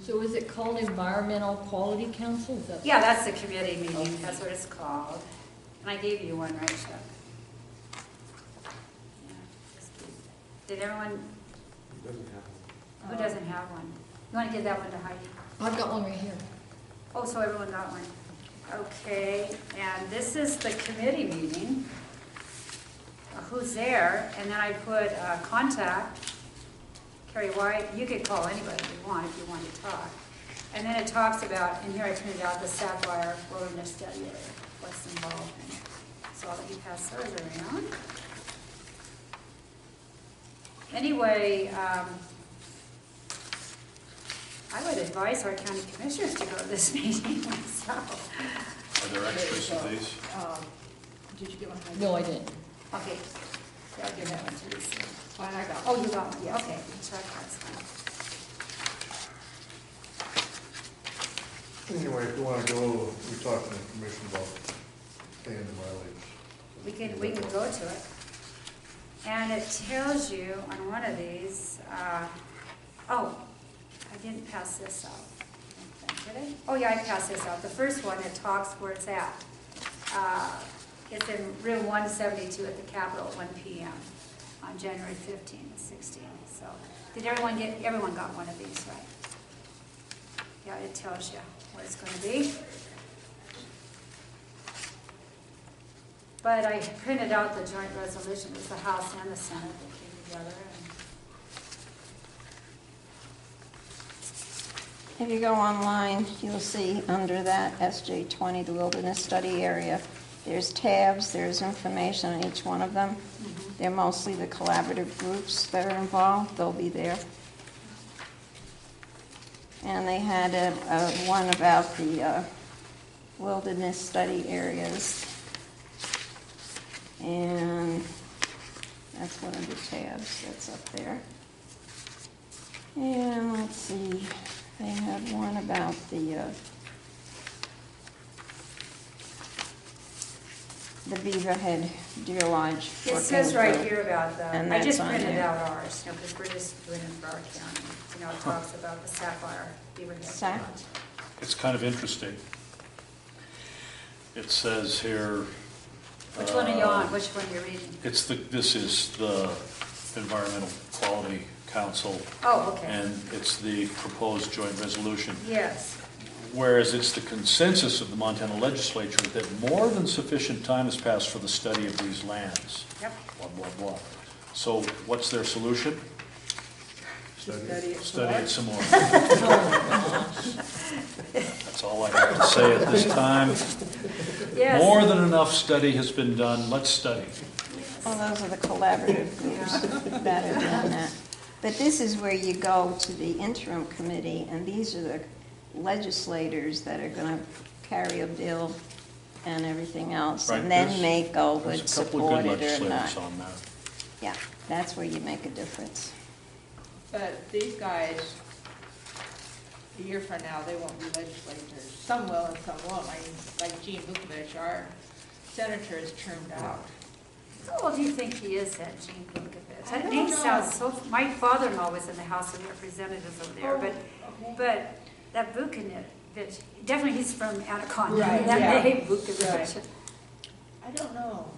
[SPEAKER 1] So is it called Environmental Quality Council? Is that?
[SPEAKER 2] Yeah, that's the committee meeting,
[SPEAKER 1] Okay.
[SPEAKER 2] that's what it's called. And I gave you one, right, Chuck? Yeah, just keep- Did everyone, who doesn't have one? You want to give that one to Heidi?
[SPEAKER 1] I've got one right here.
[SPEAKER 2] Oh, so everyone got one. Okay, and this is the committee meeting. Who's there? And then I put contact, Carrie White. You could call anybody you want if you want to talk. And then it talks about, and here I printed out the Sapphire Wilderness Study Area, what's involved in it. So I'll let you pass those around. Anyway, I would advise our county commissioners to go to this meeting myself.
[SPEAKER 6] Are there extras of these?
[SPEAKER 4] Did you get one? Heidi?
[SPEAKER 1] No, I didn't.
[SPEAKER 2] Okay, I'll give that one to Lisa.
[SPEAKER 4] Fine, I got one.
[SPEAKER 2] Oh, you got one, okay, check, that's fine.
[SPEAKER 3] Anyway, if you wanna go, we talked to the commission about paying the mileage.
[SPEAKER 2] We can go to it. And it tells you on one of these, oh, I didn't pass this out. I don't think, did I? Oh, yeah, I passed this out. The first one, it talks where it's at. It's in room 172 at the Capitol at 1 p.m. on January 15 and 16. So, did everyone got one of these, right? Yeah, it tells you what it's going to be. But I printed out the joint resolution. It was the House and the Senate that came together.
[SPEAKER 5] If you go online, you'll see under that SJ20, the Wilderness Study Area, there's tabs, there's information on each one of them. They're mostly the collaborative groups that are involved. They'll be there. And they had one about the wilderness study areas. And that's one of the tabs that's up there. And let's see, they had one about the Beaverhead Deer Lodge.
[SPEAKER 2] It says
[SPEAKER 5] working
[SPEAKER 2] right
[SPEAKER 5] group.
[SPEAKER 2] here about the,
[SPEAKER 5] And
[SPEAKER 2] I just
[SPEAKER 5] that's on
[SPEAKER 2] printed
[SPEAKER 5] there.
[SPEAKER 2] out ours, because we're just doing it for our county. It talks about the Sapphire Beaverhead
[SPEAKER 5] Sap?
[SPEAKER 2] Lodge.
[SPEAKER 6] It's kind of interesting. It says here.
[SPEAKER 2] Which one are you on? Which one are you reading?
[SPEAKER 6] This is the Environmental Quality Council,
[SPEAKER 2] Oh, okay.
[SPEAKER 6] and it's the proposed joint resolution.
[SPEAKER 2] Yes.
[SPEAKER 6] Whereas it's the consensus of the Montana legislature that more than sufficient time has passed for the study of these lands.
[SPEAKER 2] Yep.
[SPEAKER 6] Blah, blah, blah. So what's their solution?
[SPEAKER 3] Study.
[SPEAKER 6] Study it some more. That's all I have to say at this time.
[SPEAKER 2] Yes.
[SPEAKER 6] More than enough study has been done. Let's study.
[SPEAKER 5] Well, those are the collaborative groups that are doing that. But this is where you go to the interim committee, and these are the legislators that are going to carry a bill and everything else,
[SPEAKER 6] Right,
[SPEAKER 5] and then
[SPEAKER 6] there's-
[SPEAKER 5] Maco would
[SPEAKER 6] There's a couple of
[SPEAKER 5] support
[SPEAKER 6] good
[SPEAKER 5] it or
[SPEAKER 6] legislators
[SPEAKER 5] not.
[SPEAKER 6] on that.
[SPEAKER 5] Yeah, that's where you make a difference.
[SPEAKER 4] But these guys, a year from now, they won't be legislators. Some will and some won't. I mean, like Gene Vukovich, our senator, is termed out.
[SPEAKER 2] How old do you think he is, that Gene Vukovich?
[SPEAKER 4] I
[SPEAKER 2] That
[SPEAKER 4] don't
[SPEAKER 2] name
[SPEAKER 4] know.
[SPEAKER 2] sounds so, my father-in-law was in the House of Representatives over there, but that Vukovich, definitely he's from Anaconda.
[SPEAKER 4] Right,
[SPEAKER 2] That
[SPEAKER 4] yeah.
[SPEAKER 2] name, Vukovich.
[SPEAKER 4] Right. I don't know.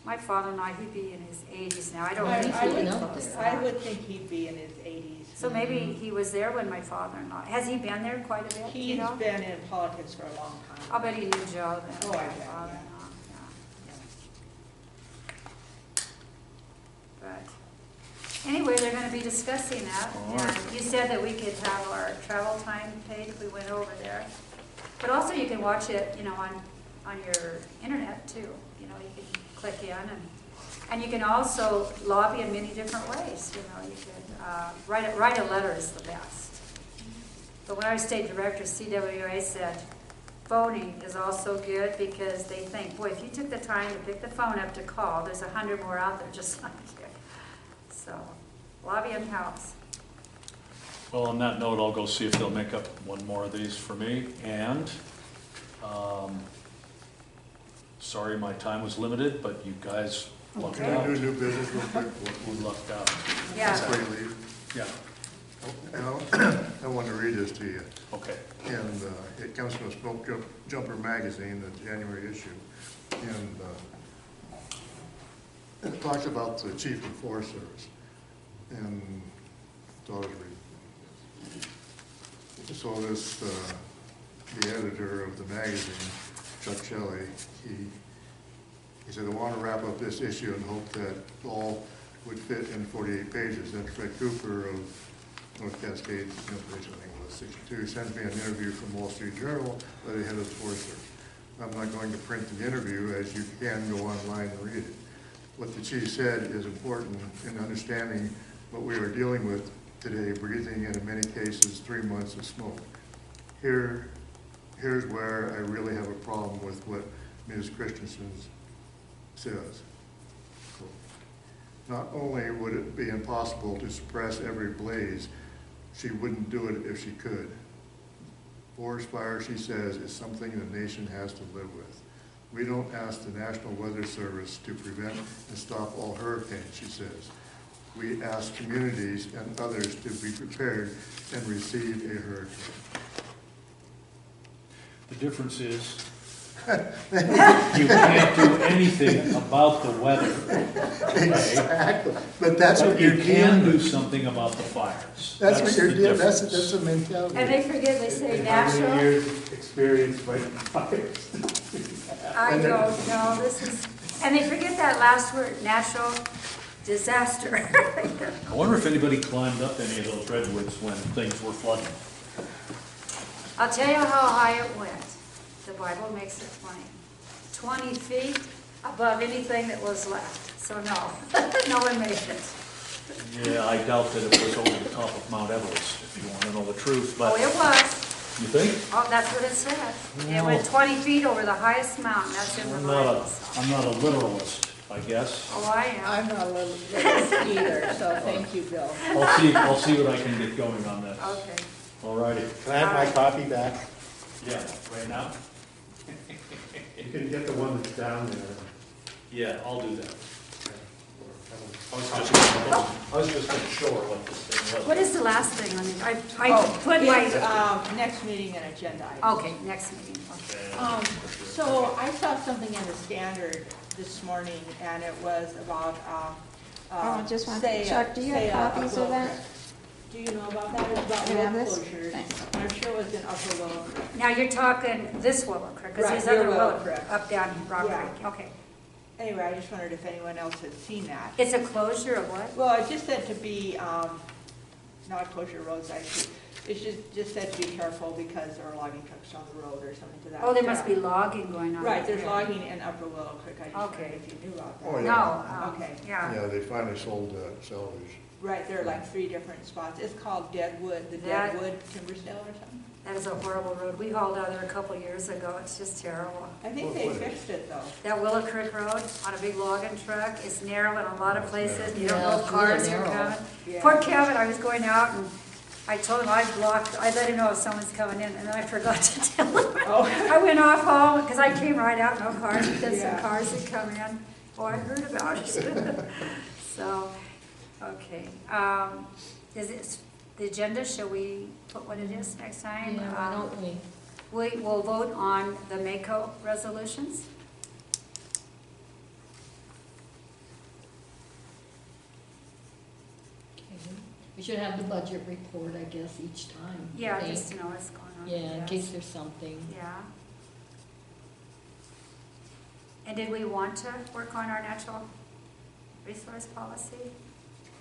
[SPEAKER 2] My father-in-law, he'd be in his 80s now. I don't
[SPEAKER 4] I-
[SPEAKER 2] think
[SPEAKER 4] I
[SPEAKER 2] he'd be
[SPEAKER 1] would-
[SPEAKER 2] close to
[SPEAKER 4] I
[SPEAKER 2] that.
[SPEAKER 4] would think he'd be in his 80s.
[SPEAKER 2] So maybe he was there when my father-in-law, has he been there quite a bit, do you
[SPEAKER 4] He's
[SPEAKER 2] know?
[SPEAKER 4] been in politics for a long time.
[SPEAKER 2] I'll bet he knew Joe then,
[SPEAKER 4] Oh,
[SPEAKER 2] my
[SPEAKER 4] I bet, yeah.
[SPEAKER 2] father-in-law, yeah. But, anyway, they're gonna be discussing that.
[SPEAKER 6] All right.
[SPEAKER 2] And you said that we could have our travel time paid if we went over there. But also you can watch it, on your internet too. You can click in and you can also lobby in many different ways. You could write a letter is the best. But when I was state director, CWA said phoning is also good because they think, boy, if you took the time to pick the phone up to call, there's 100 more out there just like you. So, lobby and house.
[SPEAKER 6] Well, on that note, I'll go see if they'll make up one more of these for me, and, sorry my time was limited, but you guys lucked
[SPEAKER 3] Can I
[SPEAKER 6] out.
[SPEAKER 3] do new business real quick?
[SPEAKER 6] You lucked out.
[SPEAKER 2] Yeah.
[SPEAKER 3] Before you leave?
[SPEAKER 6] Yeah,
[SPEAKER 3] And I want to read this to you.
[SPEAKER 6] okay.
[SPEAKER 3] And it comes from Smoke Jumper Magazine, the January issue. And it talks about the Chief of Forest Service. And so I was reading. So this, the editor of the magazine, Chuck Shelley, he said, I want to wrap up this issue and hope that all would fit in 48 pages. Then Fred Cooper of North Cascades, I think it was 62, sends me an interview from Wall Street Journal by the head of the Forest Service. I'm not going to print the interview, as you can go online and read it. What the chief said is important in understanding what we are dealing with today, breathing in many cases 3 months of smoke. Here's where I really have a problem with what Ms. Christensen says. Not only would it be impossible to suppress every blaze, she wouldn't do it if she could. Forest fire, she says, is something the nation has to live with. We don't ask the National Weather Service to prevent and stop all hurricanes, she says. We ask communities and others to be prepared and receive a hurricane.
[SPEAKER 6] The difference is, you can't do anything about the weather. Okay?
[SPEAKER 3] Exactly, but that's
[SPEAKER 6] But
[SPEAKER 3] what
[SPEAKER 6] you
[SPEAKER 3] you're
[SPEAKER 6] can
[SPEAKER 3] dealing
[SPEAKER 6] do
[SPEAKER 3] with.
[SPEAKER 6] something about the fires.
[SPEAKER 3] That's what you're
[SPEAKER 6] the
[SPEAKER 3] dealing, that's
[SPEAKER 6] difference.
[SPEAKER 3] the mentality.
[SPEAKER 2] And they forget, they say
[SPEAKER 7] And how many
[SPEAKER 2] natural.
[SPEAKER 7] years experience fighting fires?
[SPEAKER 2] I don't know, this is, and they forget that last word, natural disaster.
[SPEAKER 6] I wonder if anybody climbed up any of those redwoods when things were flooding.
[SPEAKER 2] I'll tell you how high it went. The Bible makes it plain. 20 feet above anything that was left. So no, no one made it.
[SPEAKER 6] Yeah, I doubt that it was over the top of Mount Everest, if you want to know the truth,
[SPEAKER 2] Oh,
[SPEAKER 6] but
[SPEAKER 2] it was.
[SPEAKER 6] you think?
[SPEAKER 2] Oh, that's what it said. It
[SPEAKER 6] No.
[SPEAKER 2] went 20 feet over the highest mountain. That's in the Bible.
[SPEAKER 6] I'm not a literalist, I guess.
[SPEAKER 2] Oh, I am.
[SPEAKER 4] I'm not a little either, so thank you, Bill.
[SPEAKER 6] I'll see what I can get going on that.
[SPEAKER 2] Okay.
[SPEAKER 6] All righty.
[SPEAKER 7] Can I have my copy back?
[SPEAKER 6] Yeah, right now?
[SPEAKER 7] You can get the one that's down there.
[SPEAKER 6] Yeah, I'll do that. I was just unsure what this thing was.
[SPEAKER 2] What is the last thing on it? I
[SPEAKER 4] Oh,
[SPEAKER 2] put
[SPEAKER 4] it's,
[SPEAKER 2] my,
[SPEAKER 4] next meeting and agenda item.
[SPEAKER 2] okay, next meeting. Okay.
[SPEAKER 4] So I saw something in the Standard this morning, and it was about,
[SPEAKER 5] Oh, just one,
[SPEAKER 4] say,
[SPEAKER 5] Chuck, do you
[SPEAKER 4] say,
[SPEAKER 5] have copies of that?
[SPEAKER 4] Do you know about that? It's about
[SPEAKER 5] You have
[SPEAKER 4] road
[SPEAKER 5] this?
[SPEAKER 4] closures.
[SPEAKER 5] Thanks.
[SPEAKER 4] I'm sure it was in Upper Willow.
[SPEAKER 2] Now you're talking this Willow Creek, because
[SPEAKER 4] Right,
[SPEAKER 2] there's
[SPEAKER 4] your
[SPEAKER 2] other
[SPEAKER 4] Willow
[SPEAKER 2] Willow
[SPEAKER 4] Creek.
[SPEAKER 2] up down Rock
[SPEAKER 4] Yeah.
[SPEAKER 2] Creek. Okay.
[SPEAKER 4] Anyway, I just wondered if anyone else had seen that.
[SPEAKER 2] It's a closure of what?
[SPEAKER 4] Well, it just said to be, not closure roads, actually. It's just said to be careful because there are logging trucks on the road or something to that.
[SPEAKER 2] Oh, there must be
[SPEAKER 4] effect.
[SPEAKER 2] logging going on.
[SPEAKER 4] Right, there's
[SPEAKER 2] there.
[SPEAKER 4] logging in Upper Willow Creek. I just wondered
[SPEAKER 2] Okay.
[SPEAKER 4] if you knew about that.
[SPEAKER 3] Oh, yeah.
[SPEAKER 2] No,
[SPEAKER 4] Okay.
[SPEAKER 2] yeah.
[SPEAKER 3] Yeah, they finally sold salvage.
[SPEAKER 4] Right, there are like 3 different spots. It's called Deadwood, the
[SPEAKER 2] That-
[SPEAKER 4] Deadwood Timber Sale or something.
[SPEAKER 2] That is a horrible road. We hauled out there a couple years ago. It's just terrible.
[SPEAKER 4] I think they fixed it though.
[SPEAKER 2] That Willow Creek Road on a big logging truck is narrow in a lot of places. You don't
[SPEAKER 1] Yeah,
[SPEAKER 2] know if
[SPEAKER 1] it's really
[SPEAKER 2] cars are
[SPEAKER 1] narrow.
[SPEAKER 2] coming.
[SPEAKER 4] Yeah.
[SPEAKER 2] Poor Kevin, I was going out and I told him I let him know if someone's coming in, and then I forgot to tell him.
[SPEAKER 4] Oh.
[SPEAKER 2] I went off home, because I came right out, no cars, because some
[SPEAKER 4] Yeah.
[SPEAKER 2] cars had come in. Oh, I heard about it. So, okay. Is it, the agenda, shall we put what it is next time?
[SPEAKER 1] Yeah, why don't we?
[SPEAKER 2] We will vote on the Maco resolutions.
[SPEAKER 1] Okay. We should have the budget report, I guess, each time. I
[SPEAKER 2] Yeah,
[SPEAKER 1] think.
[SPEAKER 2] just to know what's going on.
[SPEAKER 1] Yeah, in
[SPEAKER 2] Yes.
[SPEAKER 1] case there's something.
[SPEAKER 2] Yeah. And did we want to work on our natural resource policy?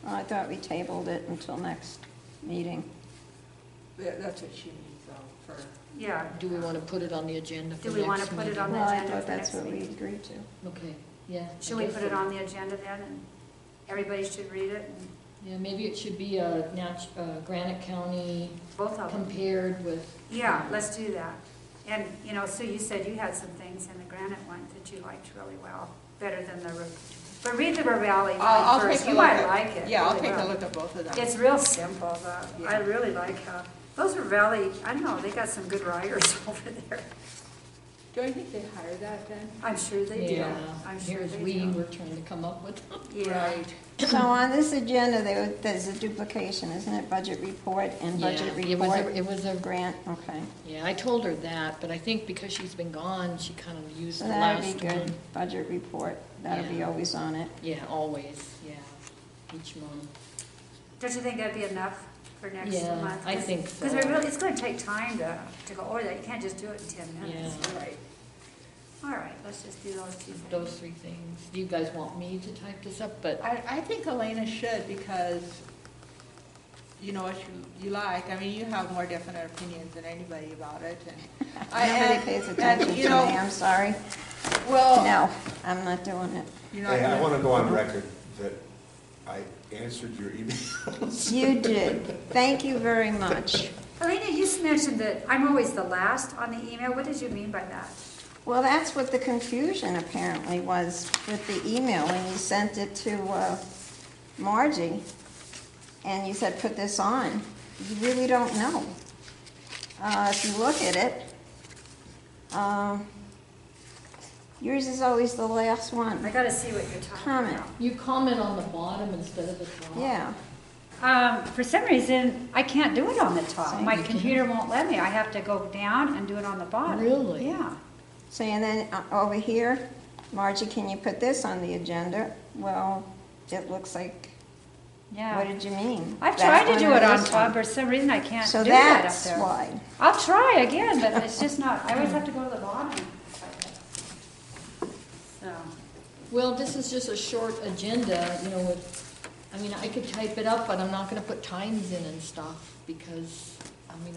[SPEAKER 5] Well, I thought we tabled it until next meeting.
[SPEAKER 4] Yeah, that's what she needs though, for,
[SPEAKER 2] Yeah.
[SPEAKER 1] Do we want to put it on the agenda for
[SPEAKER 2] Do
[SPEAKER 1] next
[SPEAKER 2] we want to put it on the
[SPEAKER 5] Well, I
[SPEAKER 2] agenda
[SPEAKER 5] thought
[SPEAKER 2] for
[SPEAKER 5] that's
[SPEAKER 2] next
[SPEAKER 5] what we
[SPEAKER 2] meeting?
[SPEAKER 5] agreed to.
[SPEAKER 1] Okay, yeah. I
[SPEAKER 2] Should we
[SPEAKER 1] guess
[SPEAKER 2] put it
[SPEAKER 1] so.
[SPEAKER 2] on the agenda then, and everybody should read it, and
[SPEAKER 1] Yeah, maybe it should be Granite County
[SPEAKER 2] both of them?
[SPEAKER 1] compared with.
[SPEAKER 2] Yeah, let's do that. And, you know, Sue, you said you had some things in the Granite one that you liked really well, better than the But read the Ravalli
[SPEAKER 4] I'll
[SPEAKER 2] one
[SPEAKER 4] take
[SPEAKER 2] first,
[SPEAKER 4] a
[SPEAKER 2] you
[SPEAKER 4] look
[SPEAKER 2] might
[SPEAKER 4] at-
[SPEAKER 2] like it.
[SPEAKER 4] Yeah, I'll
[SPEAKER 2] really
[SPEAKER 4] take a
[SPEAKER 2] will.
[SPEAKER 4] look at both of them.
[SPEAKER 2] It's real simple, though. I
[SPEAKER 4] Yeah.
[SPEAKER 2] really like how, those Ravalli, I don't know, they got some good writers over there.
[SPEAKER 4] Do you think they hire that then?
[SPEAKER 2] I'm sure they do.
[SPEAKER 1] Yeah,
[SPEAKER 2] I'm sure
[SPEAKER 1] here's
[SPEAKER 2] they
[SPEAKER 1] we
[SPEAKER 2] do.
[SPEAKER 1] were trying to come up with.
[SPEAKER 2] Yeah.
[SPEAKER 4] Right.
[SPEAKER 5] So on this agenda, there's a duplication, isn't it? Budget report and budget
[SPEAKER 1] Yeah, it was
[SPEAKER 5] report.
[SPEAKER 1] it was a,
[SPEAKER 5] Grant, okay.
[SPEAKER 1] yeah, I told her that, but I think because she's been gone, she kind of used
[SPEAKER 5] So
[SPEAKER 1] the
[SPEAKER 5] that'd
[SPEAKER 1] last
[SPEAKER 5] be
[SPEAKER 1] one.
[SPEAKER 5] good, budget report, that'll be
[SPEAKER 1] Yeah.
[SPEAKER 5] always on it.
[SPEAKER 1] Yeah, always, yeah, each month.
[SPEAKER 2] Don't you think that'd be enough for next
[SPEAKER 1] Yeah,
[SPEAKER 2] month?
[SPEAKER 1] I think so.
[SPEAKER 2] Because it's going to take time to go over that. You can't just do it in 10 minutes.
[SPEAKER 1] Yeah.
[SPEAKER 2] Right. All right, let's just do those two things.
[SPEAKER 1] Those three things. Do you guys want me to type this up? But,
[SPEAKER 4] I think Helena should because you know what you like. I mean, you have more definite opinions than anybody about it. And
[SPEAKER 5] Nobody pays attention to
[SPEAKER 4] you
[SPEAKER 5] me,
[SPEAKER 4] know,
[SPEAKER 5] I'm sorry.
[SPEAKER 4] Well,
[SPEAKER 5] No, I'm not doing it.
[SPEAKER 4] you're not
[SPEAKER 7] Hey, I
[SPEAKER 4] gonna-
[SPEAKER 7] want to go on record that I answered your emails.
[SPEAKER 5] You did. Thank you very much.
[SPEAKER 2] Helena, you mentioned that I'm always the last on the email. What did you mean by that?
[SPEAKER 5] Well, that's what the confusion apparently was with the email when you sent it to Margie. And you said, put this on. You really don't know. If you look at it, yours is always the last
[SPEAKER 2] I
[SPEAKER 5] one.
[SPEAKER 2] got to see what you're talking
[SPEAKER 5] Comment.
[SPEAKER 2] about.
[SPEAKER 1] you comment on the bottom instead of the top.
[SPEAKER 5] Yeah.
[SPEAKER 2] For some reason, I can't do it on the top.
[SPEAKER 5] Same.
[SPEAKER 2] My
[SPEAKER 1] You
[SPEAKER 2] computer won't let me. I have to go down and do it on the bottom.
[SPEAKER 1] Really?
[SPEAKER 2] Yeah.
[SPEAKER 5] So, and then over here, Margie, can you put this on the agenda? Well, it looks like, what
[SPEAKER 2] Yeah.
[SPEAKER 5] did you mean?
[SPEAKER 2] I've
[SPEAKER 5] That
[SPEAKER 2] tried to do
[SPEAKER 5] one or
[SPEAKER 2] it on
[SPEAKER 5] this
[SPEAKER 2] top.
[SPEAKER 5] one?
[SPEAKER 2] For some reason, I can't
[SPEAKER 5] So
[SPEAKER 2] do that up
[SPEAKER 5] that's
[SPEAKER 2] there.
[SPEAKER 5] why.
[SPEAKER 2] I'll try again, but it's just not, I always have to go to the bottom. So,
[SPEAKER 1] Well, this is just a short agenda, you know, I mean, I could type it up, but I'm not gonna put times in and stuff, because, I mean,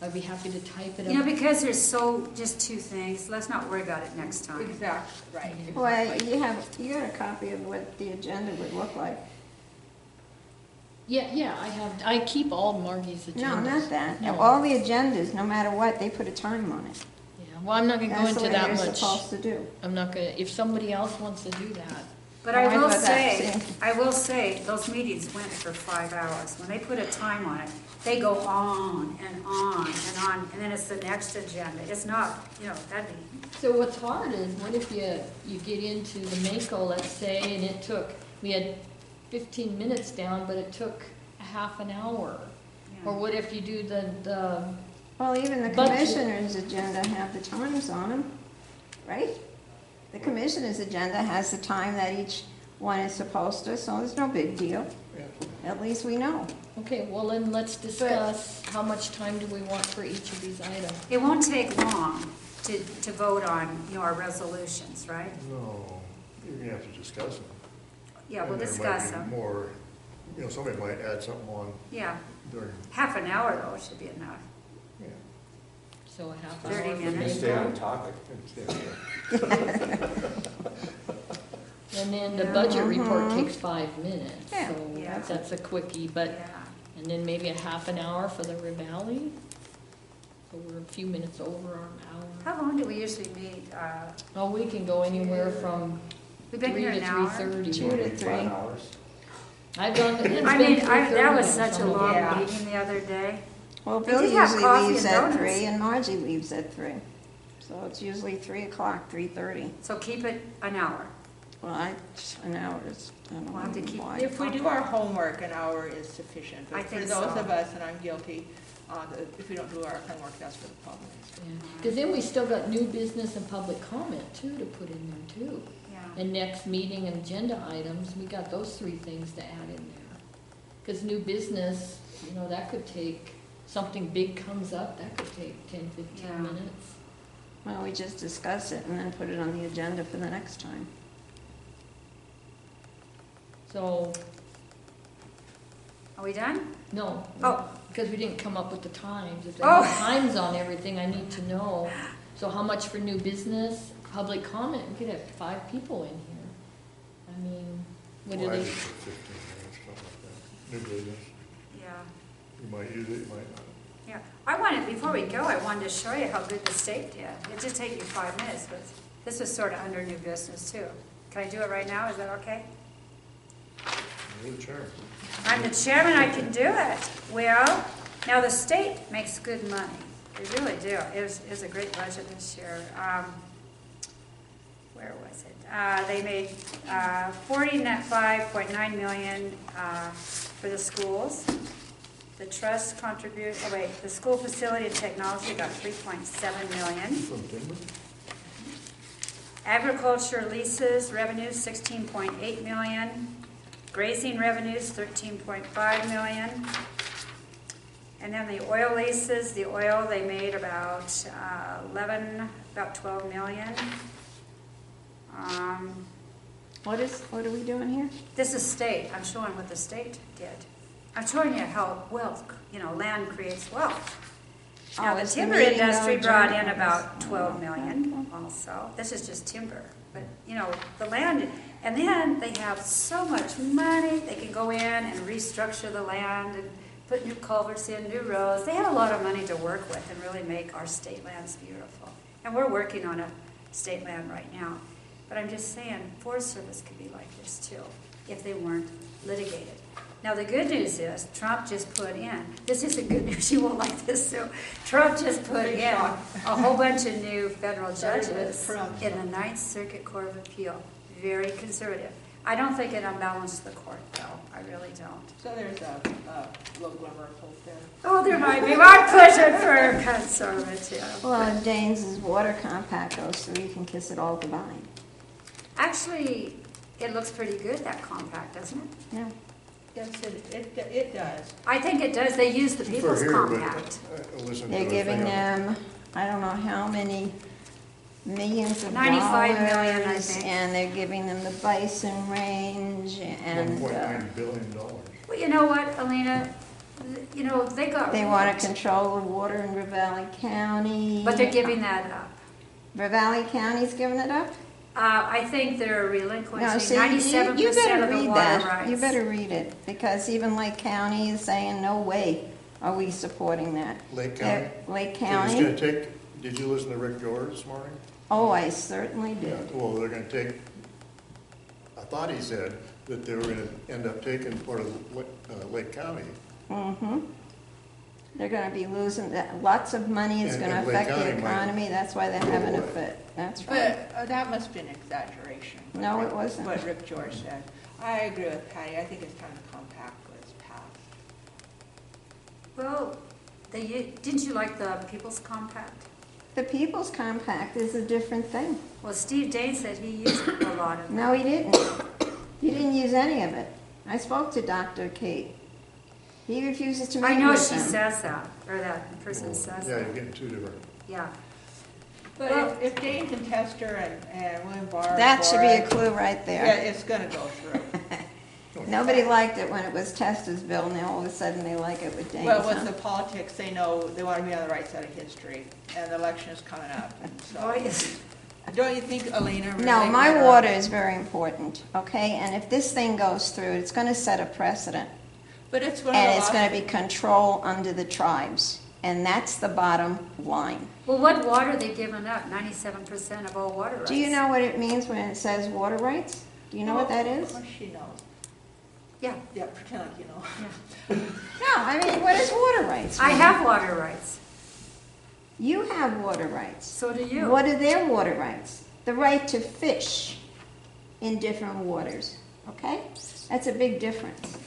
[SPEAKER 1] I'd be happy to type it up.
[SPEAKER 2] you know, because there's just two things, let's not worry about it next time.
[SPEAKER 4] Exactly, right.
[SPEAKER 5] Well,
[SPEAKER 4] exactly.
[SPEAKER 5] you got a copy of what the agenda would look like.
[SPEAKER 1] Yeah, I keep all Margie's agendas.
[SPEAKER 5] No, not that.
[SPEAKER 1] No.
[SPEAKER 5] All the agendas, no matter what, they put a time on it.
[SPEAKER 1] Yeah, well, I'm not gonna go
[SPEAKER 5] That's the
[SPEAKER 1] into
[SPEAKER 5] way
[SPEAKER 1] that
[SPEAKER 5] they're
[SPEAKER 1] much.
[SPEAKER 5] supposed to do.
[SPEAKER 1] I'm not gonna, if somebody else wants to do that.
[SPEAKER 2] But
[SPEAKER 5] Oh,
[SPEAKER 2] I
[SPEAKER 5] I
[SPEAKER 2] will
[SPEAKER 5] thought that,
[SPEAKER 2] say,
[SPEAKER 5] see.
[SPEAKER 2] I will say, those meetings went for 5 hours. When they put a time on it, they go on and on and on, and then it's the next agenda. It's not, you know, that'd be,
[SPEAKER 1] So what's hard is, what if you get into the Maco, let's say, and we had 15 minutes down, but it took a half an hour?
[SPEAKER 2] you
[SPEAKER 1] Or
[SPEAKER 2] know.
[SPEAKER 1] what if you do the,
[SPEAKER 5] Well, even the
[SPEAKER 1] But-
[SPEAKER 5] commissioner's agenda have the times on them, right? The commissioner's agenda has the time that each one is supposed to, so it's no big deal.
[SPEAKER 3] Yeah.
[SPEAKER 5] At least we know.
[SPEAKER 1] okay, well then let's discuss how much time do we want for each of these items?
[SPEAKER 2] It won't take long to vote on, you know, our resolutions, right?
[SPEAKER 3] No, you're gonna have to discuss them.
[SPEAKER 2] Yeah, we'll
[SPEAKER 3] And there might
[SPEAKER 2] discuss
[SPEAKER 3] be
[SPEAKER 2] them.
[SPEAKER 3] More, you know, somebody might add something on
[SPEAKER 2] Yeah,
[SPEAKER 3] during,
[SPEAKER 2] half an hour though should be enough.
[SPEAKER 3] yeah.
[SPEAKER 1] So a half
[SPEAKER 2] 30
[SPEAKER 1] hour for
[SPEAKER 2] minutes.
[SPEAKER 7] Stay on
[SPEAKER 1] Maco.
[SPEAKER 7] topic.
[SPEAKER 1] And then the budget report
[SPEAKER 5] Mhm.
[SPEAKER 1] takes 5 minutes,
[SPEAKER 5] Yeah.
[SPEAKER 1] so
[SPEAKER 2] Yeah.
[SPEAKER 1] that's a quickie, but,
[SPEAKER 2] Yeah.
[SPEAKER 1] and then maybe a half an hour for the Ravalli. So we're a few minutes over our hour.
[SPEAKER 2] How long do we usually meet?
[SPEAKER 1] Oh, we can go anywhere from
[SPEAKER 2] We've been
[SPEAKER 1] 3
[SPEAKER 2] here
[SPEAKER 1] to
[SPEAKER 2] an hour.
[SPEAKER 1] 3:30.
[SPEAKER 5] 2 to 3.
[SPEAKER 7] 5 hours.
[SPEAKER 1] I've done, it's been
[SPEAKER 2] I mean,
[SPEAKER 1] 3:30
[SPEAKER 2] that was
[SPEAKER 1] on
[SPEAKER 2] such a
[SPEAKER 1] some of
[SPEAKER 2] long
[SPEAKER 1] them.
[SPEAKER 4] Yeah.
[SPEAKER 2] meeting the other day.
[SPEAKER 5] Well,
[SPEAKER 2] We
[SPEAKER 5] Bill
[SPEAKER 2] did have
[SPEAKER 5] usually
[SPEAKER 2] coffee
[SPEAKER 5] leaves
[SPEAKER 2] and
[SPEAKER 5] at
[SPEAKER 2] donuts.
[SPEAKER 5] 3 and Margie leaves at 3. So it's usually 3 o'clock, 3:30.
[SPEAKER 2] So keep it an hour.
[SPEAKER 5] Well, an hour is, I don't
[SPEAKER 2] We'll have to
[SPEAKER 5] know
[SPEAKER 2] keep-
[SPEAKER 5] why.
[SPEAKER 4] If we do our homework, an hour is sufficient.
[SPEAKER 2] I
[SPEAKER 4] But
[SPEAKER 2] think
[SPEAKER 4] for those
[SPEAKER 2] so.
[SPEAKER 4] of us, and I'm guilty, if we don't do our homework, that's where the problem is.
[SPEAKER 1] Because then we still got new business and public comment too to put in there too.
[SPEAKER 2] Yeah.
[SPEAKER 1] And next meeting and agenda items, we got those 3 things to add in there. Because new business, you know, that could take, something big comes up, that could take 10, 15
[SPEAKER 2] Yeah.
[SPEAKER 1] minutes.
[SPEAKER 5] Well, we just discuss it and then put it on the agenda for the next time.
[SPEAKER 1] So,
[SPEAKER 2] Are we done?
[SPEAKER 1] no.
[SPEAKER 2] Oh.
[SPEAKER 1] Because we didn't come up with the times. If there
[SPEAKER 2] Oh.
[SPEAKER 1] are times on everything, I need to know. So how much for new business, public comment, we could have 5 people in here. I mean, what do
[SPEAKER 3] Well, I
[SPEAKER 1] they,
[SPEAKER 3] did for 15 minutes, something like that. New business,
[SPEAKER 2] Yeah.
[SPEAKER 3] you might use it, you might not.
[SPEAKER 2] Yeah. I wanted, before we go, I wanted to show you how good the state did. It just take you 5 minutes, but this was sort of under new business too. Can I do it right now? Is that okay?
[SPEAKER 3] You're the chair.
[SPEAKER 2] I'm the chairman, I can do it. Well, now the state makes good money. They really do. It was a great budget this year. Where was it? They made $45.9 million for the schools. The trust the school facility and technology got $3.7 million.
[SPEAKER 3] From Denver?
[SPEAKER 2] Agriculture leases revenues $16.8 million. Grazing revenues $13.5 million. And then the oil leases, they made about $12 million.
[SPEAKER 5] What are we doing here?
[SPEAKER 2] This is state. I'm showing what the state did. I'm showing you how wealth, land creates wealth. Now, the
[SPEAKER 5] it's
[SPEAKER 2] timber
[SPEAKER 5] meeting
[SPEAKER 2] industry
[SPEAKER 5] though,
[SPEAKER 2] brought
[SPEAKER 5] Jen?
[SPEAKER 2] in about 12 million also. This is just timber. But, the land, and then they have so much money, they can go in and restructure the land and put new culverts in, new roads. They have a lot of money to work with and really make our state lands beautiful. And we're working on a state land right now. But I'm just saying, Forest Service could be like this too, if they weren't litigated. Now, the good news is, Trump just put in, this isn't good news, you won't like this too. Trump just put in a whole bunch of new federal judges in the Ninth Circuit Court of Appeal. Very conservative. I don't think it unbalanced the court, though. I really don't.
[SPEAKER 4] So there's a little glimmer of hope there.
[SPEAKER 2] Oh, there might be. I'm pushing for conservative.
[SPEAKER 5] Well, Jane's water compact goes through, you can kiss it all goodbye.
[SPEAKER 2] Actually, it looks pretty good, that compact, doesn't it?
[SPEAKER 5] Yeah.
[SPEAKER 4] Yes, it does.
[SPEAKER 2] I think it does. They use the People's
[SPEAKER 3] For here, but,
[SPEAKER 2] Compact.
[SPEAKER 3] listen to
[SPEAKER 5] They're
[SPEAKER 3] the
[SPEAKER 5] giving
[SPEAKER 3] thing.
[SPEAKER 5] them, I don't know how many millions of
[SPEAKER 2] 95 million, I
[SPEAKER 5] dollars,
[SPEAKER 2] think.
[SPEAKER 5] and they're giving them the bison range, and
[SPEAKER 3] $1.9 billion.
[SPEAKER 2] Well, you know what, Helena? They got.
[SPEAKER 5] they want
[SPEAKER 2] robbed.
[SPEAKER 5] to control the water in Ravalli County.
[SPEAKER 2] But they're giving that up.
[SPEAKER 5] Ravalli County's giving it up?
[SPEAKER 2] I think they're
[SPEAKER 5] No,
[SPEAKER 2] relinquishing
[SPEAKER 5] see,
[SPEAKER 2] 97%
[SPEAKER 5] you better
[SPEAKER 2] of the
[SPEAKER 5] read
[SPEAKER 2] water
[SPEAKER 5] that.
[SPEAKER 2] rights.
[SPEAKER 5] You better read it, because even Lake County is saying, no way are we supporting that.
[SPEAKER 3] Lake County?
[SPEAKER 5] Lake
[SPEAKER 3] So
[SPEAKER 5] County?
[SPEAKER 3] it's gonna take, did you listen to Rick George this morning?
[SPEAKER 5] Oh, I certainly
[SPEAKER 3] Yeah,
[SPEAKER 5] did.
[SPEAKER 3] well, they're gonna take, I thought he said that they were gonna end up taking part of Lake County.
[SPEAKER 5] Mm-hmm. They're gonna be losing, lots of money is
[SPEAKER 3] And-
[SPEAKER 5] gonna
[SPEAKER 3] and Lake
[SPEAKER 5] affect the
[SPEAKER 3] County might
[SPEAKER 5] economy, that's why they're
[SPEAKER 3] go
[SPEAKER 5] having a
[SPEAKER 3] away.
[SPEAKER 5] fit. That's right.
[SPEAKER 4] But that must be an exaggeration.
[SPEAKER 5] No, it wasn't.
[SPEAKER 4] What Rick George said. I agree with Patty. I think it's time the compact was passed.
[SPEAKER 2] Well, didn't you like the People's Compact?
[SPEAKER 5] The People's Compact is a different thing.
[SPEAKER 2] Well, Steve Dane said he used a lot of it.
[SPEAKER 5] No, he didn't. He didn't use any of it. I spoke to Dr. Kate. He refuses to
[SPEAKER 2] I
[SPEAKER 5] meet
[SPEAKER 2] know
[SPEAKER 5] with
[SPEAKER 2] she
[SPEAKER 5] them.
[SPEAKER 2] says that, or that person says
[SPEAKER 3] Yeah,
[SPEAKER 2] that.
[SPEAKER 3] you're getting two different.
[SPEAKER 2] Yeah.
[SPEAKER 4] But
[SPEAKER 2] Well-
[SPEAKER 4] if Dane can test her and William Barr.
[SPEAKER 5] That should
[SPEAKER 4] for
[SPEAKER 5] be a
[SPEAKER 4] it,
[SPEAKER 5] clue right
[SPEAKER 4] Yeah,
[SPEAKER 5] there.
[SPEAKER 4] it's gonna go through.
[SPEAKER 5] Nobody liked it when it was Testa's bill, and now all of a sudden they like it with Dane's.
[SPEAKER 4] Well, with
[SPEAKER 5] huh?
[SPEAKER 4] the politics, they know they want to be on the right side of history, and the election is coming up. And
[SPEAKER 2] Oh,
[SPEAKER 4] so,
[SPEAKER 2] yes.
[SPEAKER 4] don't you think, Elena?
[SPEAKER 5] No,
[SPEAKER 4] really
[SPEAKER 5] my
[SPEAKER 4] better-
[SPEAKER 5] water is very important, okay? And if this thing goes through, it's gonna set a precedent.
[SPEAKER 4] But it's one of
[SPEAKER 5] And
[SPEAKER 4] the
[SPEAKER 5] it's
[SPEAKER 4] laws-
[SPEAKER 5] gonna be control under the tribes. And that's the bottom line.
[SPEAKER 2] Well, what water are they giving up? 97% of all water rights.
[SPEAKER 5] Do you know what it means when it says water rights? Do you know what that
[SPEAKER 4] Of
[SPEAKER 5] is?
[SPEAKER 4] course she knows.
[SPEAKER 2] Yeah.
[SPEAKER 4] Yeah, pretend like you know.
[SPEAKER 5] No, I mean, what is water rights?
[SPEAKER 2] I
[SPEAKER 5] mean?
[SPEAKER 2] have water rights.
[SPEAKER 5] You have water rights.
[SPEAKER 2] So do you.
[SPEAKER 5] What are their water rights? The right to fish in different waters, okay? That's a big difference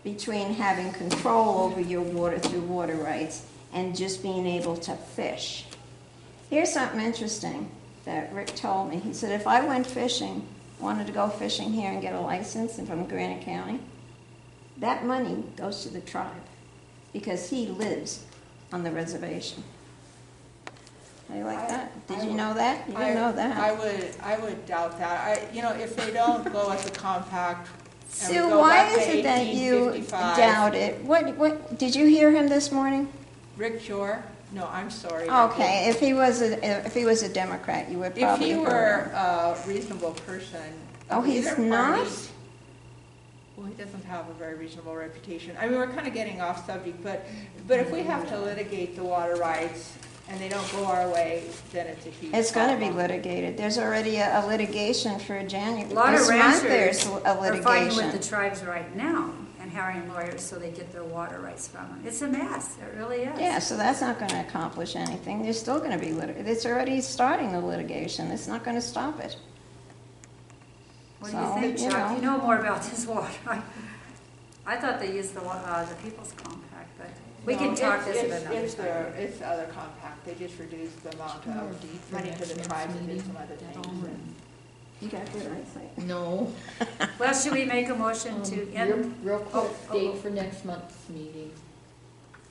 [SPEAKER 5] between having control over your water through water rights and just being able to fish. Here's something interesting that Rick told me. He said, if I went fishing, wanted to go fishing here and get a license and from Granite County, that money goes to the tribe because he lives on the reservation. How do you like that? Did you know that? You didn't know that.
[SPEAKER 4] I would doubt that. If they don't go with the compact. and we
[SPEAKER 5] Sue,
[SPEAKER 4] go
[SPEAKER 5] why
[SPEAKER 4] back to
[SPEAKER 5] is it that you
[SPEAKER 4] 1855,
[SPEAKER 5] doubt it? What, did you hear him this morning?
[SPEAKER 4] Rick Jor? No, I'm sorry.
[SPEAKER 5] Okay, if he was a Democrat, you would
[SPEAKER 4] If
[SPEAKER 5] probably
[SPEAKER 4] he
[SPEAKER 5] heard
[SPEAKER 4] were
[SPEAKER 5] him.
[SPEAKER 4] a reasonable person.
[SPEAKER 5] Oh,
[SPEAKER 4] of
[SPEAKER 5] he's
[SPEAKER 4] either
[SPEAKER 5] not?
[SPEAKER 4] party- Well, he doesn't have a very reasonable reputation. I mean, we're kind of getting off subject, but if we have to litigate the water rights, and they don't go our way, then it's a huge
[SPEAKER 5] It's gonna be
[SPEAKER 4] problem.
[SPEAKER 5] litigated. There's already a litigation for January.
[SPEAKER 2] A lot of
[SPEAKER 5] This month,
[SPEAKER 2] ranchers
[SPEAKER 5] there's a
[SPEAKER 2] are fighting with
[SPEAKER 5] litigation.
[SPEAKER 2] the tribes right now and hiring lawyers so they get their water rights from them. It's a mess, it really is.
[SPEAKER 5] Yeah, so that's not gonna accomplish anything. There's still gonna be it's already starting the litigation. It's not gonna stop it.
[SPEAKER 2] What do you
[SPEAKER 5] So,
[SPEAKER 2] think,
[SPEAKER 5] you
[SPEAKER 2] Chuck?
[SPEAKER 5] know.
[SPEAKER 2] You know more about this water. I thought they used the People's Compact, but we
[SPEAKER 4] No,
[SPEAKER 2] can talk
[SPEAKER 4] it's-
[SPEAKER 2] this at
[SPEAKER 4] it's-
[SPEAKER 2] another
[SPEAKER 4] it's
[SPEAKER 2] time.
[SPEAKER 4] It's the other compact, they just reduced the amount of money to the tribes and did some other things.
[SPEAKER 5] You got good eyesight.
[SPEAKER 1] No.
[SPEAKER 2] Well, should we make a motion to
[SPEAKER 1] Real,
[SPEAKER 2] end?
[SPEAKER 1] real quick,
[SPEAKER 2] Oh,
[SPEAKER 1] date
[SPEAKER 2] oh.
[SPEAKER 1] for next month's meeting.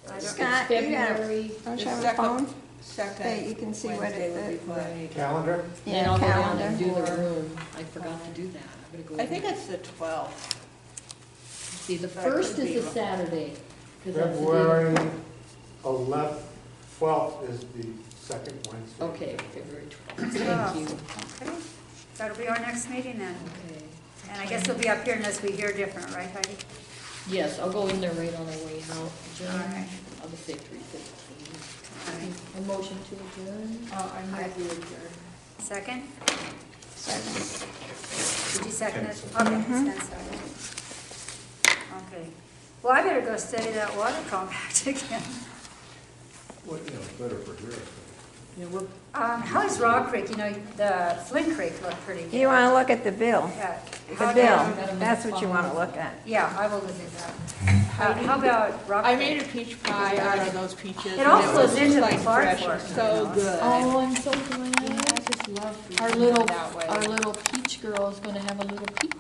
[SPEAKER 2] I don't-
[SPEAKER 1] It's
[SPEAKER 5] Scott, you got,
[SPEAKER 1] February,
[SPEAKER 5] don't you
[SPEAKER 4] The
[SPEAKER 5] have a
[SPEAKER 4] second-
[SPEAKER 5] phone?
[SPEAKER 4] Second
[SPEAKER 5] That you can see what
[SPEAKER 4] Wednesday
[SPEAKER 5] it,
[SPEAKER 4] would be good.
[SPEAKER 1] right.
[SPEAKER 7] Calendar?
[SPEAKER 1] Then
[SPEAKER 5] yeah,
[SPEAKER 1] I'll go down and do
[SPEAKER 5] calendar.
[SPEAKER 1] the room. I forgot to do that. I'm gonna go.
[SPEAKER 4] I think it's the 12th.
[SPEAKER 1] See, the
[SPEAKER 4] that
[SPEAKER 1] first
[SPEAKER 4] could
[SPEAKER 1] is
[SPEAKER 4] be
[SPEAKER 1] a
[SPEAKER 4] wrong.
[SPEAKER 1] Saturday. 'cause that's the day-
[SPEAKER 7] February 11th, 12th is the second Wednesday.
[SPEAKER 1] Okay, February 12th.
[SPEAKER 2] Oh.
[SPEAKER 1] Thank you.
[SPEAKER 2] Okay, that'll be our next meeting then.
[SPEAKER 1] Okay.
[SPEAKER 2] And I guess it'll be up here unless we hear different, right, Heidi?
[SPEAKER 1] Yes, I'll go in there right on our way out.
[SPEAKER 2] All
[SPEAKER 1] Adjourn.
[SPEAKER 2] right.
[SPEAKER 1] I'll just say 3:15.
[SPEAKER 2] All right.
[SPEAKER 1] A motion to adjourn?
[SPEAKER 4] I might be adjourned.
[SPEAKER 2] Second?
[SPEAKER 5] Second.
[SPEAKER 2] Did you second it?
[SPEAKER 7] Second.
[SPEAKER 2] Okay,
[SPEAKER 5] Mhm.
[SPEAKER 2] Stan seconded. Okay. Well, I better go study that water compact again.
[SPEAKER 3] Well, you know, it's better for here.
[SPEAKER 1] Yeah, we're,
[SPEAKER 2] How is Rock Creek? You know, the Flint Creek looked pretty good.
[SPEAKER 5] You wanna look at the bill?
[SPEAKER 2] Yeah.
[SPEAKER 5] The
[SPEAKER 2] How
[SPEAKER 5] bill,
[SPEAKER 2] about-
[SPEAKER 5] that's what you wanna look at.
[SPEAKER 2] Yeah, I will look at that. How about Rock
[SPEAKER 4] I
[SPEAKER 2] Creek?
[SPEAKER 4] made a peach pie out of those peaches.
[SPEAKER 2] It
[SPEAKER 4] and
[SPEAKER 2] all
[SPEAKER 4] was
[SPEAKER 2] goes into the
[SPEAKER 4] like
[SPEAKER 2] Clark
[SPEAKER 4] fresh,
[SPEAKER 2] Fork,
[SPEAKER 4] So
[SPEAKER 2] you know.
[SPEAKER 4] good.
[SPEAKER 1] oh, I'm so
[SPEAKER 4] Yeah,
[SPEAKER 1] glad.
[SPEAKER 4] I just love
[SPEAKER 1] Our
[SPEAKER 4] eating
[SPEAKER 1] little,
[SPEAKER 4] that way.
[SPEAKER 1] our little peach girl is gonna have a little peach